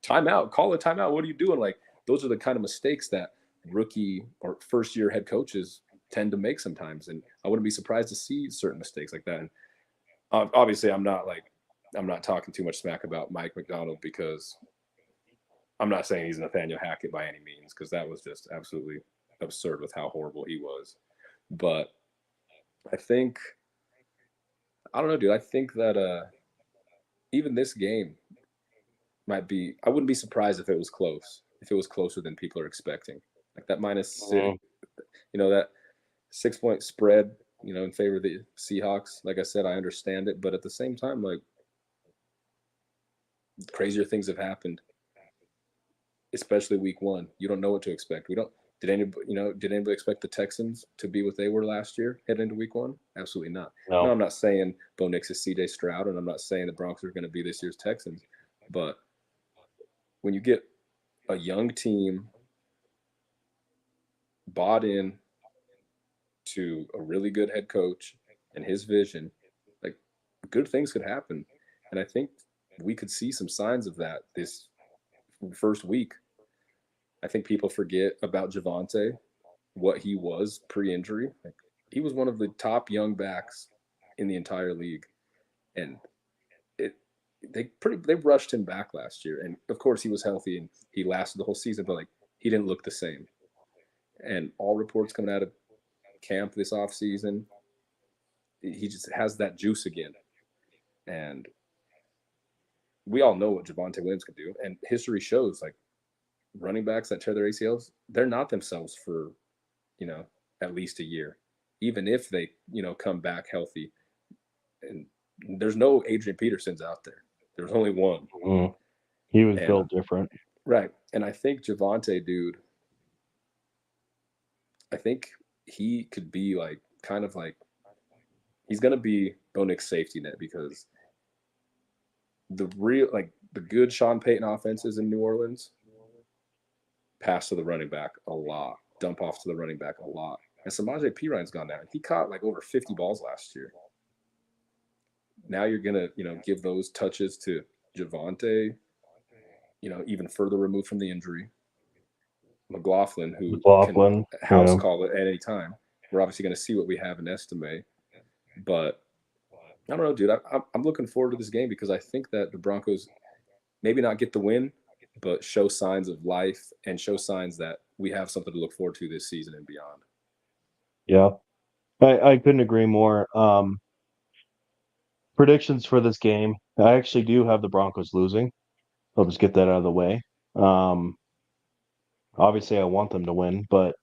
"Timeout! Call a timeout! What are you doing?" Like those are the kind of mistakes that rookie or first year head coaches tend to make sometimes, and I wouldn't be surprised to see certain mistakes like that. And obviously, I'm not talking too much smack about Mike Macdonald because I'm not saying he's Nathaniel Hackett by any means because that was just absolutely absurd with how horrible he was. But I think I don't know, dude. I think that even this game might be. I wouldn't be surprised if it was close. If it was closer than people are expecting, like that -6, that 6-point spread, in favor of the Seahawks. Like I said, I understand it, but at the same time, like crazier things have happened, especially week 1. You don't know what to expect. We don't. Did anybody expect the Texans to be what they were last year heading into week 1? Absolutely not. No, I'm not saying Bo Nix is C.J. Stroud, and I'm not saying the Broncos are going to be this year's Texans, but when you get a young team bought in to a really good head coach and his vision, like good things could happen. And I think we could see some signs of that this first week. I think people forget about Javonte, what he was pre-injury. Like, he was one of the top young backs in the entire league, and they rushed him back last year. And of course, he was healthy and he lasted the whole season, but like he didn't look the same. And all reports coming out of camp this offseason, he just has that juice again. And we all know what Javonte Williams can do, and history shows like running backs that tear their ACLs, they're not themselves for, at least a year, even if they, come back healthy. And there's no Adrian Petersons out there. There's only one. He was built different. Right. And I think Javonte, dude, I think he could be like kind of like he's gonna be Bo Nix's safety net because the good Sean Payton offenses in New Orleans pass to the running back a lot, dump off to the running back a lot. And Samaje Perine's gone down. He caught like over 50 balls last year. Now you're gonna, give those touches to Javonte, even further removed from the injury. McLaughlin, who can call it at any time. We're obviously going to see what we have in Estime, but I don't know, dude. I'm looking forward to this game because I think that the Broncos maybe not get the win, but show signs of life and show signs that we have something to look forward to this season and beyond. Yeah, I couldn't agree more. Predictions for this game. I actually do have the Broncos losing. I'll just get that out of the way. Um, Obviously, I want them to win, but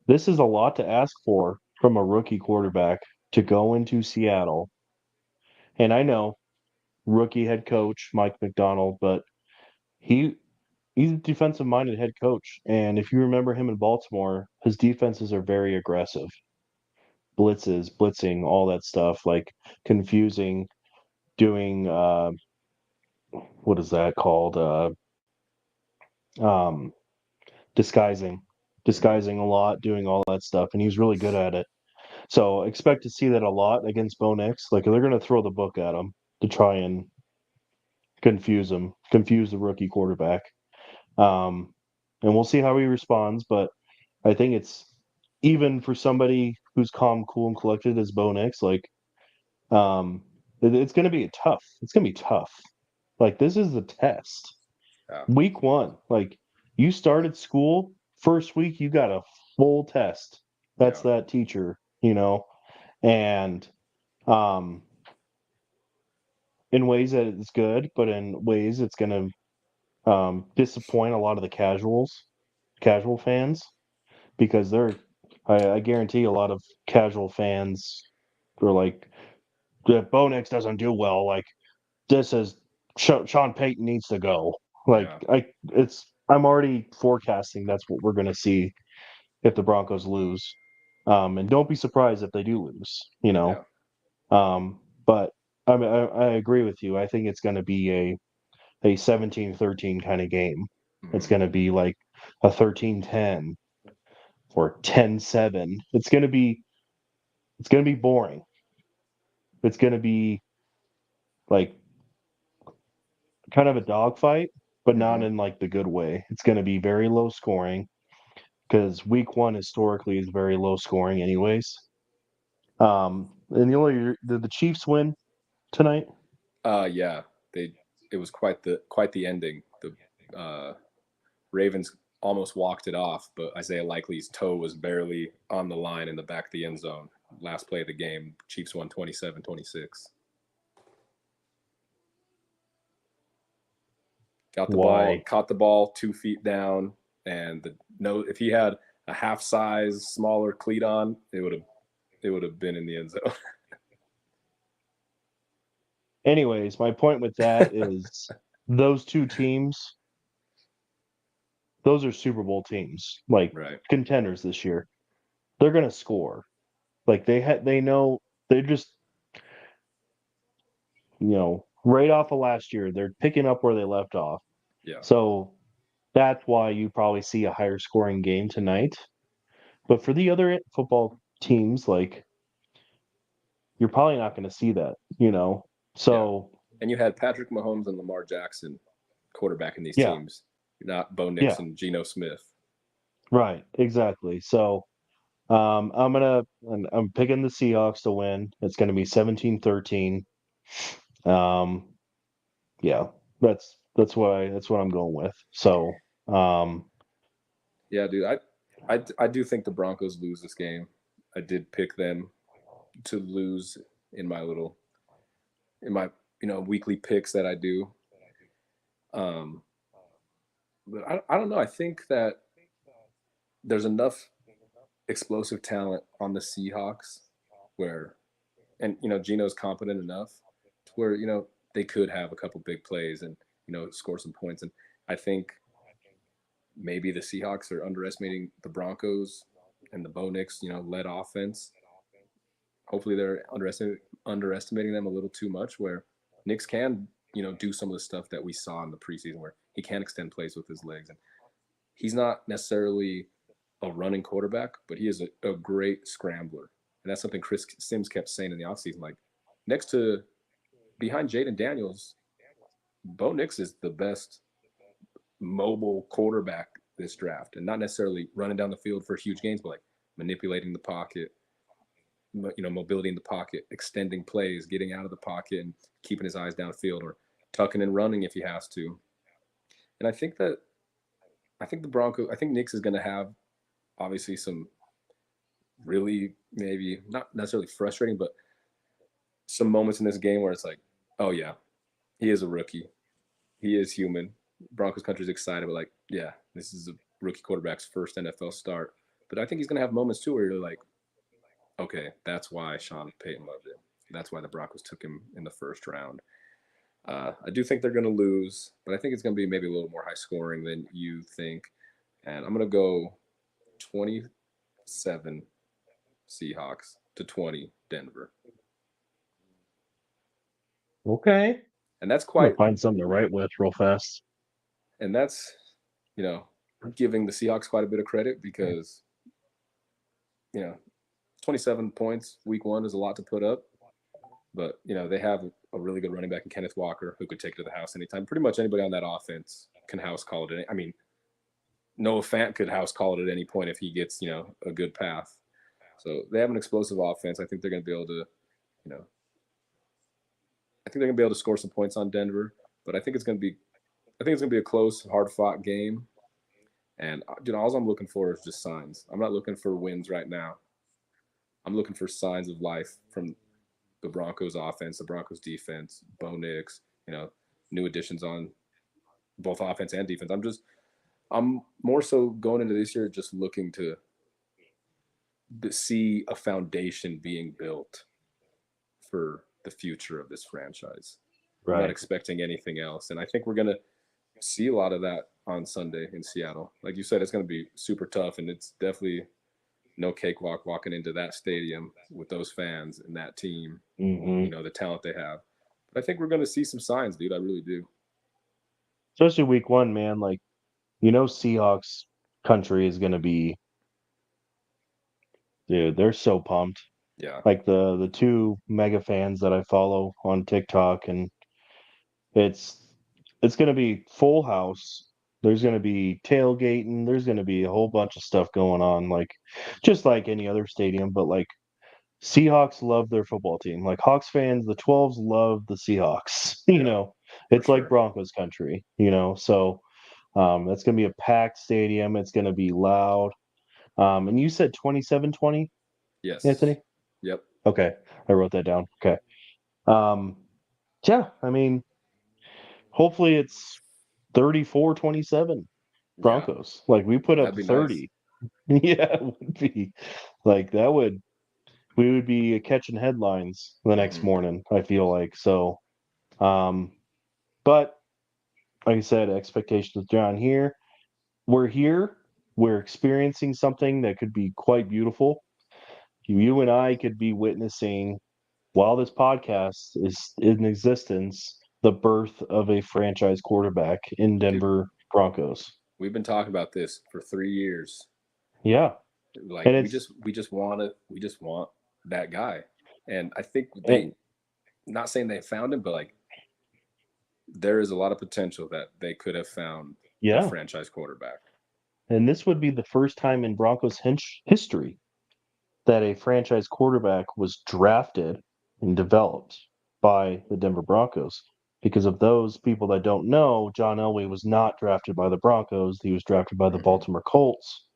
this is a lot to ask for from a rookie quarterback to go into Seattle. And I know rookie head coach Mike McDonald, but he he's a defensive minded head coach. And if you remember him in Baltimore, his defenses are very aggressive. Blitzes, blitzing, all that stuff, like confusing, doing what is that called? Um disguising. Disguising a lot, doing all that stuff, and he's really good at it. So expect to see that a lot against Bo Nix. Like they're gonna throw the book at him to try and confuse the rookie quarterback. Um, and we'll see how he responds. But I think it's even for somebody who's calm, cool, and collected as Bo Nix. Like, it's going to be tough. It's going to be tough. Like this is the test. Yeah. Week one, like you started school first week, you got a full test. That's Yeah. that teacher, and um, in ways that it's good, but in ways it's going to disappoint a lot of the casual fans, because I guarantee a lot of casual fans are like, if Bo Nix doesn't do well, like this is Sean Payton needs to go. Like Yeah. I'm already forecasting that's what we're going to see if the Broncos lose, and don't be surprised if they do lose. Yeah. But I agree with you. I think it's going to be a 17-13 kind of game. It's Hmm. going to be like a 13-10 or 10-7. It's going to be boring. It's going to be like kind of a dogfight, but not Hmm. in like the good way. It's going to be very low scoring because week one historically is very low scoring anyways. And did the Chiefs win tonight? Yeah. They it was quite the ending. The Ravens almost walked it off, but Isaiah Likely's toe was barely on the line in the back of the end zone. Last play of the game, Chiefs won 27-26. Got the ball, Why? caught the ball 2 feet down, and the no. If he had a half size smaller cleat on, it would have been in the end zone. Anyways, my point with that is those two teams, those are Super Bowl teams, like Right. contenders this year. They're gonna score. Like they know they're just right off of last year, they're picking up where they left off. Yeah. So that's why you probably see a higher scoring game tonight. But for the other football teams, like you're probably not going to see that. Yeah. So And you had Patrick Mahomes and Lamar Jackson quarterbacking these yeah, teams, not Bo Nix yeah, and Geno Smith. right, exactly. So I'm picking the Seahawks to win. It's going to be 17-13. Um, yeah, that's what I'm going with. So Yeah, dude. I do think the Broncos lose this game. I did pick them to lose in my little in my weekly picks that I do. Um, but I don't know. I think that there's enough explosive talent on the Seahawks where, and Geno's competent enough to where they could have a couple big plays and score some points. And I think maybe the Seahawks are underestimating the Broncos and the Bo Nix led offense. Hopefully they're underestimating them a little too much. Where Nix can do some of the stuff that we saw in the preseason where he can extend plays with his legs, and he's not necessarily a running quarterback, but he is a great scrambler. And that's something Chris Sims kept saying in the offseason. Like, next to behind Jaden Daniels, Bo Nix is the best mobile quarterback this draft. And not necessarily running down the field for huge gains, but like manipulating the pocket. mobility in the pocket, extending plays, getting out of the pocket and keeping his eyes downfield, or tucking and running if he has to. And I think the Broncos, I think Nix is going to have obviously some really maybe not necessarily frustrating, but some moments in this game where it's like, oh yeah, he is a rookie, he is human. Broncos country's excited, but like, yeah, this is a rookie quarterback's first NFL start. But I think he's going to have moments too where you're like, okay, that's why Sean Payton loved him. That's why the Broncos took him in the first round. I do think they're going to lose, but I think it's going to be maybe a little more high scoring than you think. And I'm going to go 27 Seahawks to 20 Denver. Okay. And that's I'm quite, gonna find something to write with real fast. and that's, giving the Seahawks quite a bit of credit because, 27 points week one is a lot to put up. But, they have a really good running back in Kenneth Walker who could take it to the house anytime. Pretty much anybody on that offense can house call it. I mean, Noah Fant could house call it at any point if he gets, a good path. So they have an explosive offense. I think they're going to be able to, I think they're going to be able to score some points on Denver. But I think it's going to be a close, hard-fought game. And all I'm looking for is just signs. I'm not looking for wins right now. I'm looking for signs of life from the Broncos offense, the Broncos defense, Bo Nix, new additions on both offense and defense. I'm more so going into this year just looking to see a foundation being built for the future of this franchise. Right. I'm not expecting anything else. And I think we're going to see a lot of that on Sunday in Seattle. Like you said, it's going to be super tough, and it's definitely no cakewalk walking into that stadium with those fans and that team, the talent they have. But I think we're going to see some signs, dude. I really do. Especially week one, man. Like, Seahawks country is going to be, dude, they're so pumped. Yeah. Like the two mega fans that I follow on TikTok, and it's going to be full house. There's going to be tailgating. There's going to be a whole bunch of stuff going on, like just like any other stadium. But like Seahawks love their football team. Like Hawks fans, the 12s love the Seahawks. It's like Broncos country. So that's going to be a packed stadium. It's going to be loud. And you said 27-20? Yes. Anthony? Yep. Okay. I wrote that down. Okay. Yeah, I mean, hopefully it's 34-27 Broncos. Yeah. Like we put up 30. Nice. Yeah, it would be like we would be catching headlines the next morning, I feel like. So but like I said, expectations down here. We're experiencing something that could be quite beautiful. You and I could be witnessing, while this podcast is in existence, the birth of a franchise quarterback in Denver Broncos. We've been talking about this for 3 years. Yeah. Like we just want that guy. And I think not saying they found him, but like there is a lot of potential that they could have found a franchise quarterback. And this would be the first time in Broncos history that a franchise quarterback was drafted and developed by the Denver Broncos. Because of those people that don't know, John Elway was not drafted by the Broncos. He was drafted by the Baltimore Colts.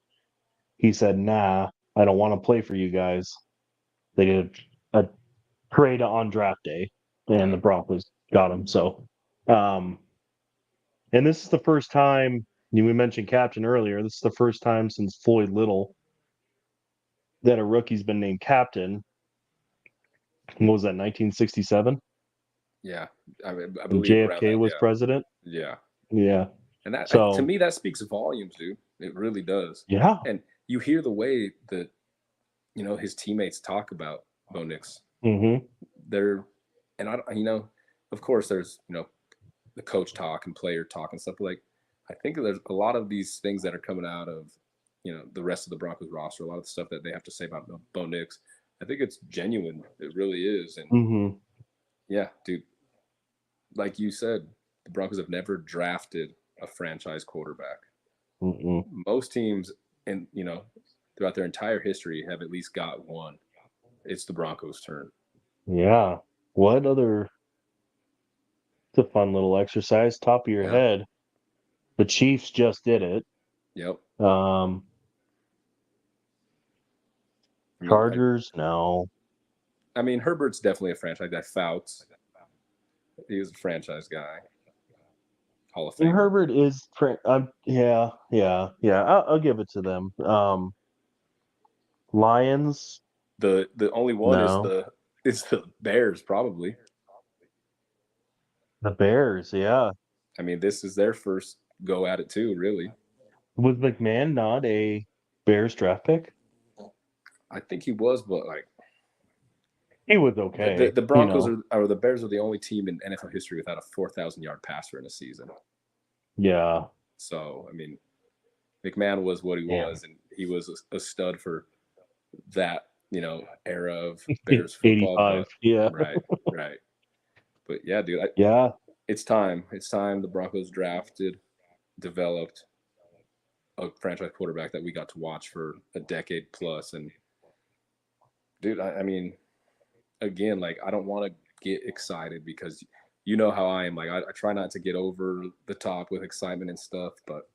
He said, nah, I don't want to play for you guys. They did a trade on draft day, and the Broncos got him. So, and this is the first time, we mentioned captain earlier, this is the first time since Floyd Little that a rookie's been named captain. What was that, 1967? Yeah, I believe JFK was president. Yeah, yeah, and that to me that speaks volumes, dude. It really does. Yeah, and you hear the way that his teammates talk about Bo Nix. They're, and of course, there's the coach talk and player talk and stuff. But like, I think there's a lot of these things that are coming out of the rest of the Broncos roster. A lot of the stuff that they have to say about Bo Nix. I think it's genuine. It really is. And yeah, dude, like you said, the Broncos have never drafted a franchise quarterback. Most teams, throughout their entire history, have at least got one. It's the Broncos' turn. Yeah. What other? It's a fun little exercise. Top of your Yeah. head. The Chiefs just did it. Yep. Um, I mean, Chargers, no. Herbert's definitely a franchise guy. Fouts, he was a franchise guy, Hall of And Famer. Herbert is, yeah. I'll give it to them. Lions, The only one no. is the Bears probably. The Bears, yeah. This is their first go at it too. Really, Was McMahon not a Bears draft pick? I think he was, but like He was the okay, the Broncos are the Bears are the only team in NFL history without a 4,000 yard passer in a season. Yeah. So McMahon was what he Damn. was, and he was a stud for that era of Bears football. 85. But Yeah. right, right. But yeah, dude, Yeah. it's time. It's time the Broncos drafted, developed a franchise quarterback that we got to watch for a decade plus. And dude, again, like I don't want to get excited because you know how I am. Like I try not to get over the top with excitement and stuff, but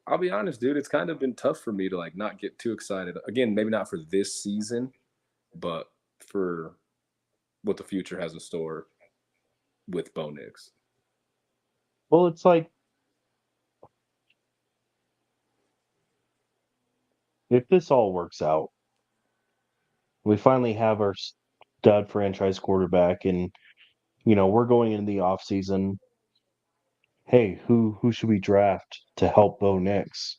I'll be honest, dude, it's kind of been tough for me to like not get too excited. Again, maybe not for this season, but for what the future has in store with Bo Nix. Well, it's like if this all works out, we finally have our stud franchise quarterback, and we're going into the off season. Hey, who should we draft to help Bo Nix?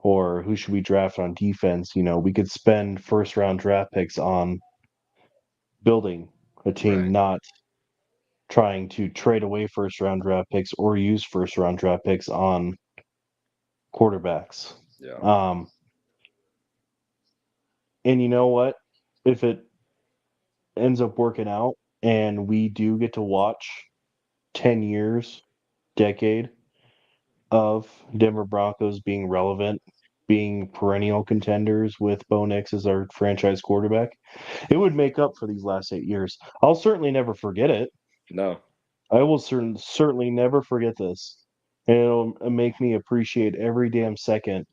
Or who should we draft on defense? We could spend first round draft picks on building a team, Right. not trying to trade away first round draft picks or use first round draft picks on quarterbacks. Yeah. Um, and you know what? If it ends up working out and we do get to watch 10 years, decade of Denver Broncos being relevant, being perennial contenders with Bo Nix as our franchise quarterback, it would make up for these last 8 years. I'll certainly never forget it. No. I will certainly never forget this. And it'll make me appreciate every damn second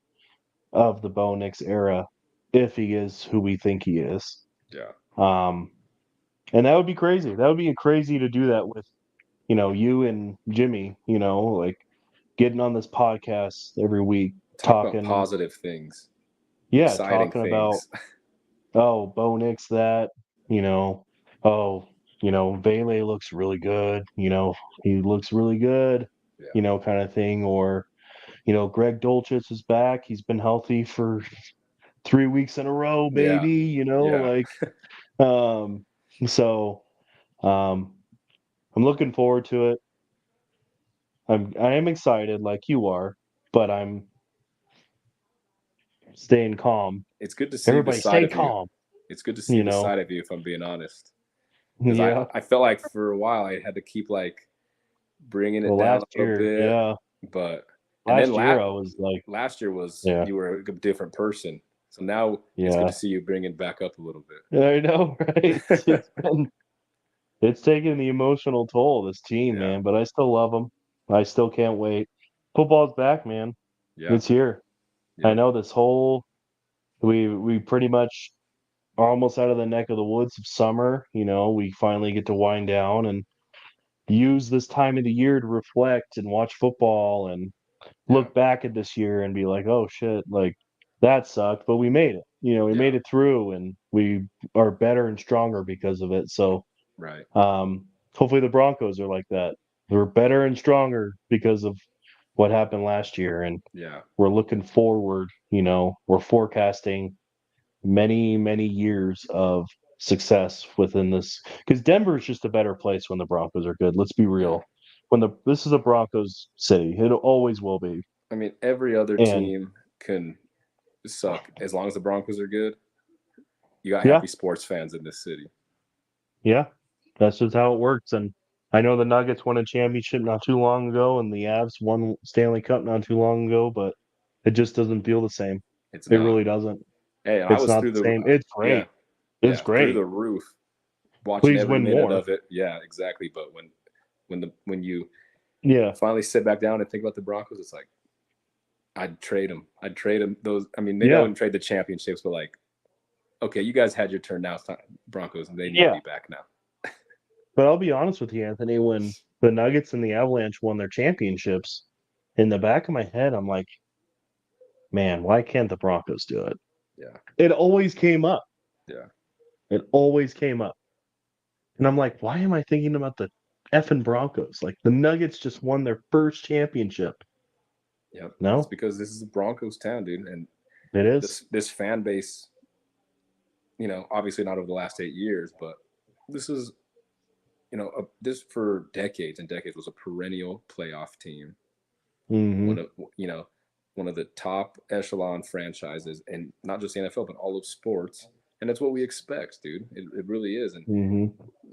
of the Bo Nix era if he is who we think he is. Yeah. Um, and that would be crazy. That would be crazy to do that with, you and Jimmy, like getting on this podcast every week, Talk about talking, positive things, yeah, exciting talking about, things. oh, Bo Nix that, you know, oh, Vele looks really good, he looks really good, Yeah. kind of thing. Or, Greg Dolchitz is back. He's been healthy for 3 weeks in a row, Yeah. baby, Yeah. like, um, so, um, I'm looking forward to it. I am excited like you are, but I'm staying calm. It's good to see the Everybody side stay of you. calm, It's good to see you the know. side of you, if I'm being honest. Because Yeah. I felt like for a while I had to keep like bringing it Well, down last a little year, bit. yeah. But, and then Last year I was like, last year was yeah, you were a different person. So now it's good yeah. to see you bring it back up a little I know, right? bit. It's taking the emotional toll of this team, Yeah. man, but I still love them. I still can't wait. Football's back, man. Yeah. It's here. I Yep. know this whole we pretty much are almost out of the neck of the woods of summer. We finally get to wind down and use this time of the year to reflect and watch football and Yeah. look back at this year and be like, oh shit, like that sucked, but we made it. We Yeah. made it through and we are better and stronger because of it. So Right. hopefully the Broncos are like that. We're better and stronger because of what happened last year. And Yeah. we're looking forward, we're forecasting many, many years of success within this because Denver is just a better place when the Broncos are good. Let's be Yeah. real. This is a Broncos city, it always will be. Every other And team can suck as long as the Broncos are good. You got yeah, happy sports fans in this city. yeah, that's just how it works. And I know the Nuggets won a championship not too long ago, and the Avs won Stanley Cup not too long ago, but it just doesn't feel the same. It's It not. really doesn't. Hey, and I It's was not through the the same. It's yeah. great. It was through great. the roof. Watching Please every win minute more. of it. Yeah, exactly. But when you Yeah. finally sit back down and think about the Broncos, it's like I'd trade them. I'd trade them those. I mean, maybe I Yeah. wouldn't trade the championships, but like, okay, you guys had your turn. Now it's time. Broncos, and they need to Yeah. be back now. But I'll be honest with you, Anthony, when the Nuggets and the Avalanche won their championships, in the back of my head, I'm like, man, why can't the Broncos do it? Yeah, It always came up. yeah, It always came up. And I'm like, why am I thinking about the effing Broncos? Like the Nuggets just won their first championship. yep. It's No, because this is a Broncos town, dude, and it is. this fan base. Obviously not over the last 8 years, but this is this for decades and decades was a perennial playoff team. Hmm. One of one of the top echelon franchises, and not just the NFL, but all of sports. And that's what we expect, dude. It really is. And Hmm.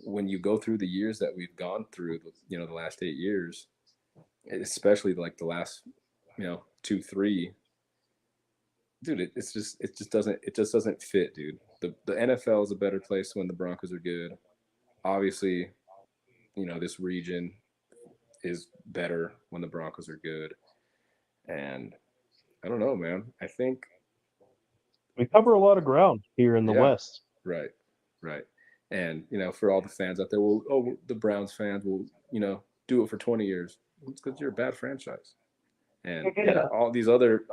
when you go through the years that we've gone through, the last 8 years, especially like the last, 2, 3, dude, it just doesn't fit, dude. The NFL is a better place when the Broncos are good. Obviously, this region is better when the Broncos are good. And I don't know, man. I think, We cover a lot of ground here in the yeah, West. right, right. And for all the fans out there, well, oh, the Browns fans will, do it for 20 years. It's because you're a bad franchise. And Yeah. all these other,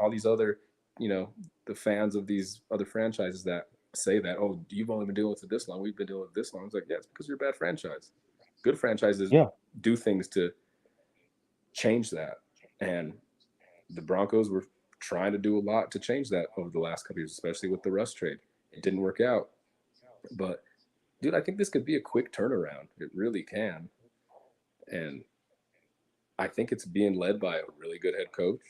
you know, the fans of these other franchises that say that, oh, you've only been dealing with it this long, we've been dealing with it this long. It's like, yeah, it's because you're a bad franchise. Good franchises Yeah. do things to change that. And the Broncos were trying to do a lot to change that over the last couple years, especially with the Russ trade. It didn't work out. But dude, I think this could be a quick turnaround. It really can. And I think it's being led by a really good head coach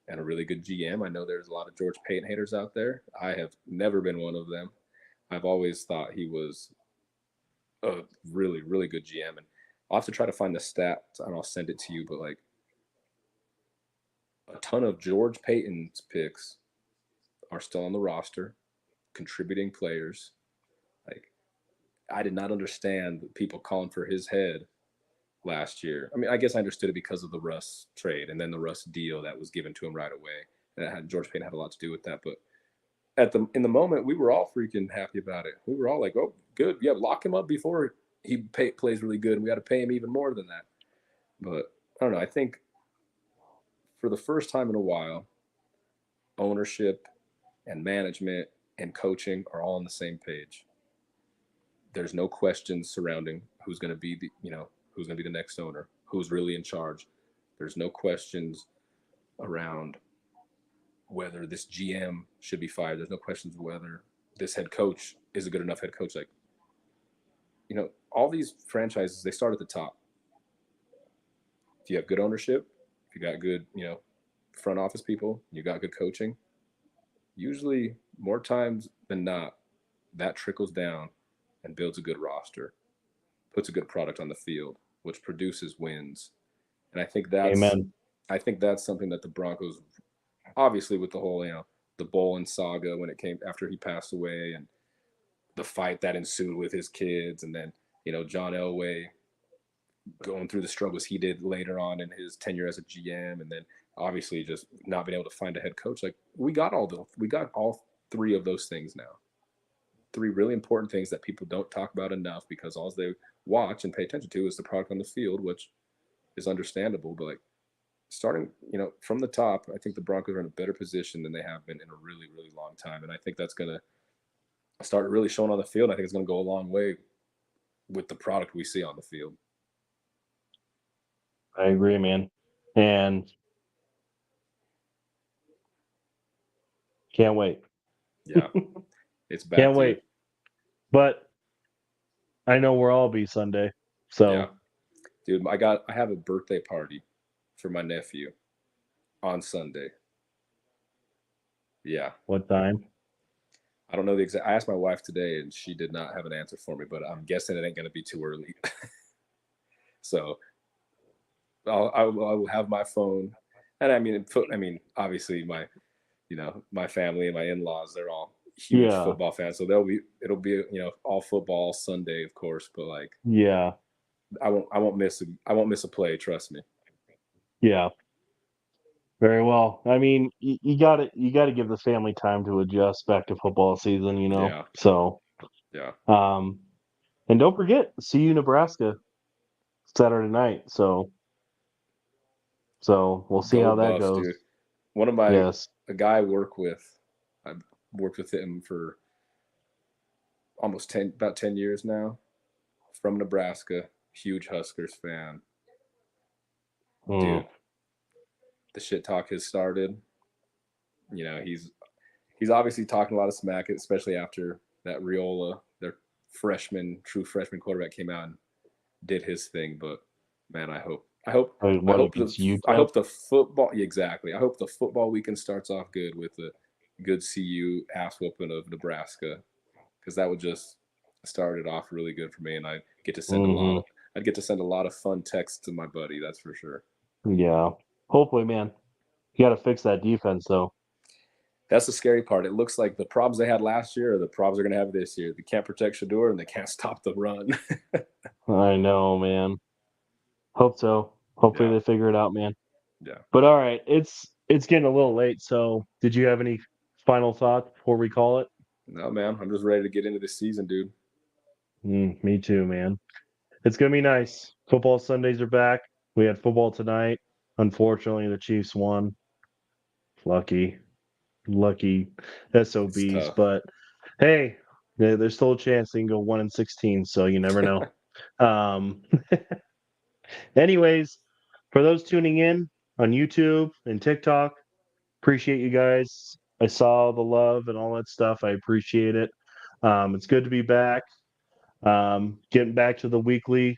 and a really good GM. I know there's a lot of George Payton haters out there. I have never been one of them. I've always thought he was a really, really good GM. And I'll have to try to find the stats and I'll send it to you. But like a ton of George Payton's picks are still on the roster, contributing players. Like I did not understand people calling for his head last year. I mean, I guess I understood it because of the Russ trade and then the Russ deal that was given to him right away. And George Payton had a lot to do with that. But in the moment, we were all freaking happy about it. We were all like, "Oh, good, yeah, lock him up before he plays really good, and we got to pay him even more than that." But I don't know. I think for the first time in a while, ownership and management and coaching are all on the same page. There's no questions surrounding who's going to be who's going to be the next owner, who's really in charge. There's no questions around whether this GM should be fired. There's no questions whether this head coach is a good enough head coach. Like, all these franchises, they start at the top. If you have good ownership, if you got good, front office people, you got good coaching, usually more times than not, that trickles down and builds a good roster, puts a good product on the field, which produces wins. And Amen. I think that's something that the Broncos, obviously with the whole, the Bolin saga when it came after he passed away and the fight that ensued with his kids, and then, John Elway going through the struggles he did later on in his tenure as a GM, and then obviously just not being able to find a head coach. Like we got all three of those things now. Three really important things that people don't talk about enough because all they watch and pay attention to is the product on the field, which is understandable. But like starting, from the top, I think the Broncos are in a better position than they have been in a really, really long time. And I think that's going to start really showing on the field. I think it's going to go a long way with the product we see on the field. I agree, man. And can't wait. Yeah, it's back, Can't dude. wait. But I know where I'll be Sunday. Yeah, So dude, I have a birthday party for my nephew on Sunday. Yeah, what time? I don't know the exact. I asked my wife today, and she did not have an answer for me, but I'm guessing it ain't going to be too early. So I will have my phone, and I mean, obviously my, my family and my in-laws, they're all huge Yeah. football fan, so it'll be all football Sunday, of course. But like Yeah. I won't miss a play. Trust me. Yeah. Very well. I mean, you got to give the family time to adjust back to football season, you know. Yeah, So, yeah. um, and don't forget, CU Nebraska Saturday night. So we'll see Go how that Buffs, goes. dude. One of my Yes. a guy I work with. I've worked with him for almost about 10 years now. From Nebraska, huge Huskers fan, Mm. dude. The shit talk has started. He's obviously talking a lot of smack, especially after that Riola, their true freshman quarterback, came out and did his thing. But man, What against I UTEP? hope the football exactly. I hope the football weekend starts off good with a good CU ass whooping of Nebraska, because that would just start it off really good for me, and Hmm. I'd get to send a lot of fun texts to my buddy. That's for sure. Yeah. Hopefully, man. You got to fix that defense, though. That's the scary part. It looks like the problems they had last year are the problems they're going to have this year. They can't protect Shador and they can't stop the run. I know, man. Hope so. Hopefully Yeah, they figure it out, man. yeah. But all right, it's getting a little late. So, did you have any final thoughts before we call it? No, man, I'm just ready to get into this season, dude. Me too, man. It's gonna be nice. Football Sundays are back. We had football tonight. Unfortunately, the Chiefs won. Lucky, lucky It's SOBs. tough. But hey, there's still a chance they can go 1-16. So you never know. Um, anyways, for those tuning in on YouTube and TikTok, appreciate you guys. I saw the love and all that stuff. I appreciate it. It's good to be back. Getting back to the weekly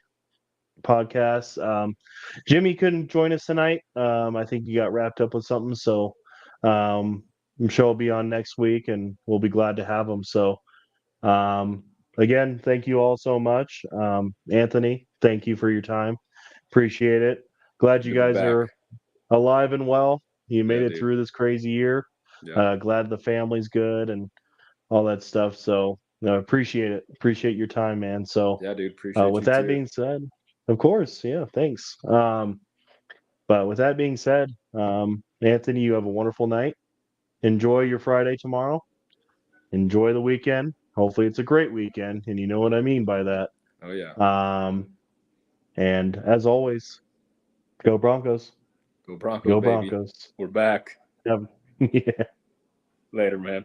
podcast. Jimmy couldn't join us tonight. I think he got wrapped up with something. So I'm sure he'll be on next week and we'll be glad to have him. So um, again, thank you all so much. Anthony, thank you for your time. Appreciate it. Glad you Good to be guys back. are alive and well. You made Yeah, it dude. through this crazy year. Yeah, Glad the family's good and all that stuff. So appreciate it. Appreciate your time, man. So yeah, dude. Appreciate with you that too. being said, of course, yeah, thanks. But with that being said, Anthony, you have a wonderful night. Enjoy your Friday tomorrow. Enjoy the weekend. Hopefully, it's a great weekend, and you know what I mean by that. Oh yeah. Um, and as always, go Broncos. Go Broncos, Go baby. Broncos. We're back. Yeah. Yeah. Later, man.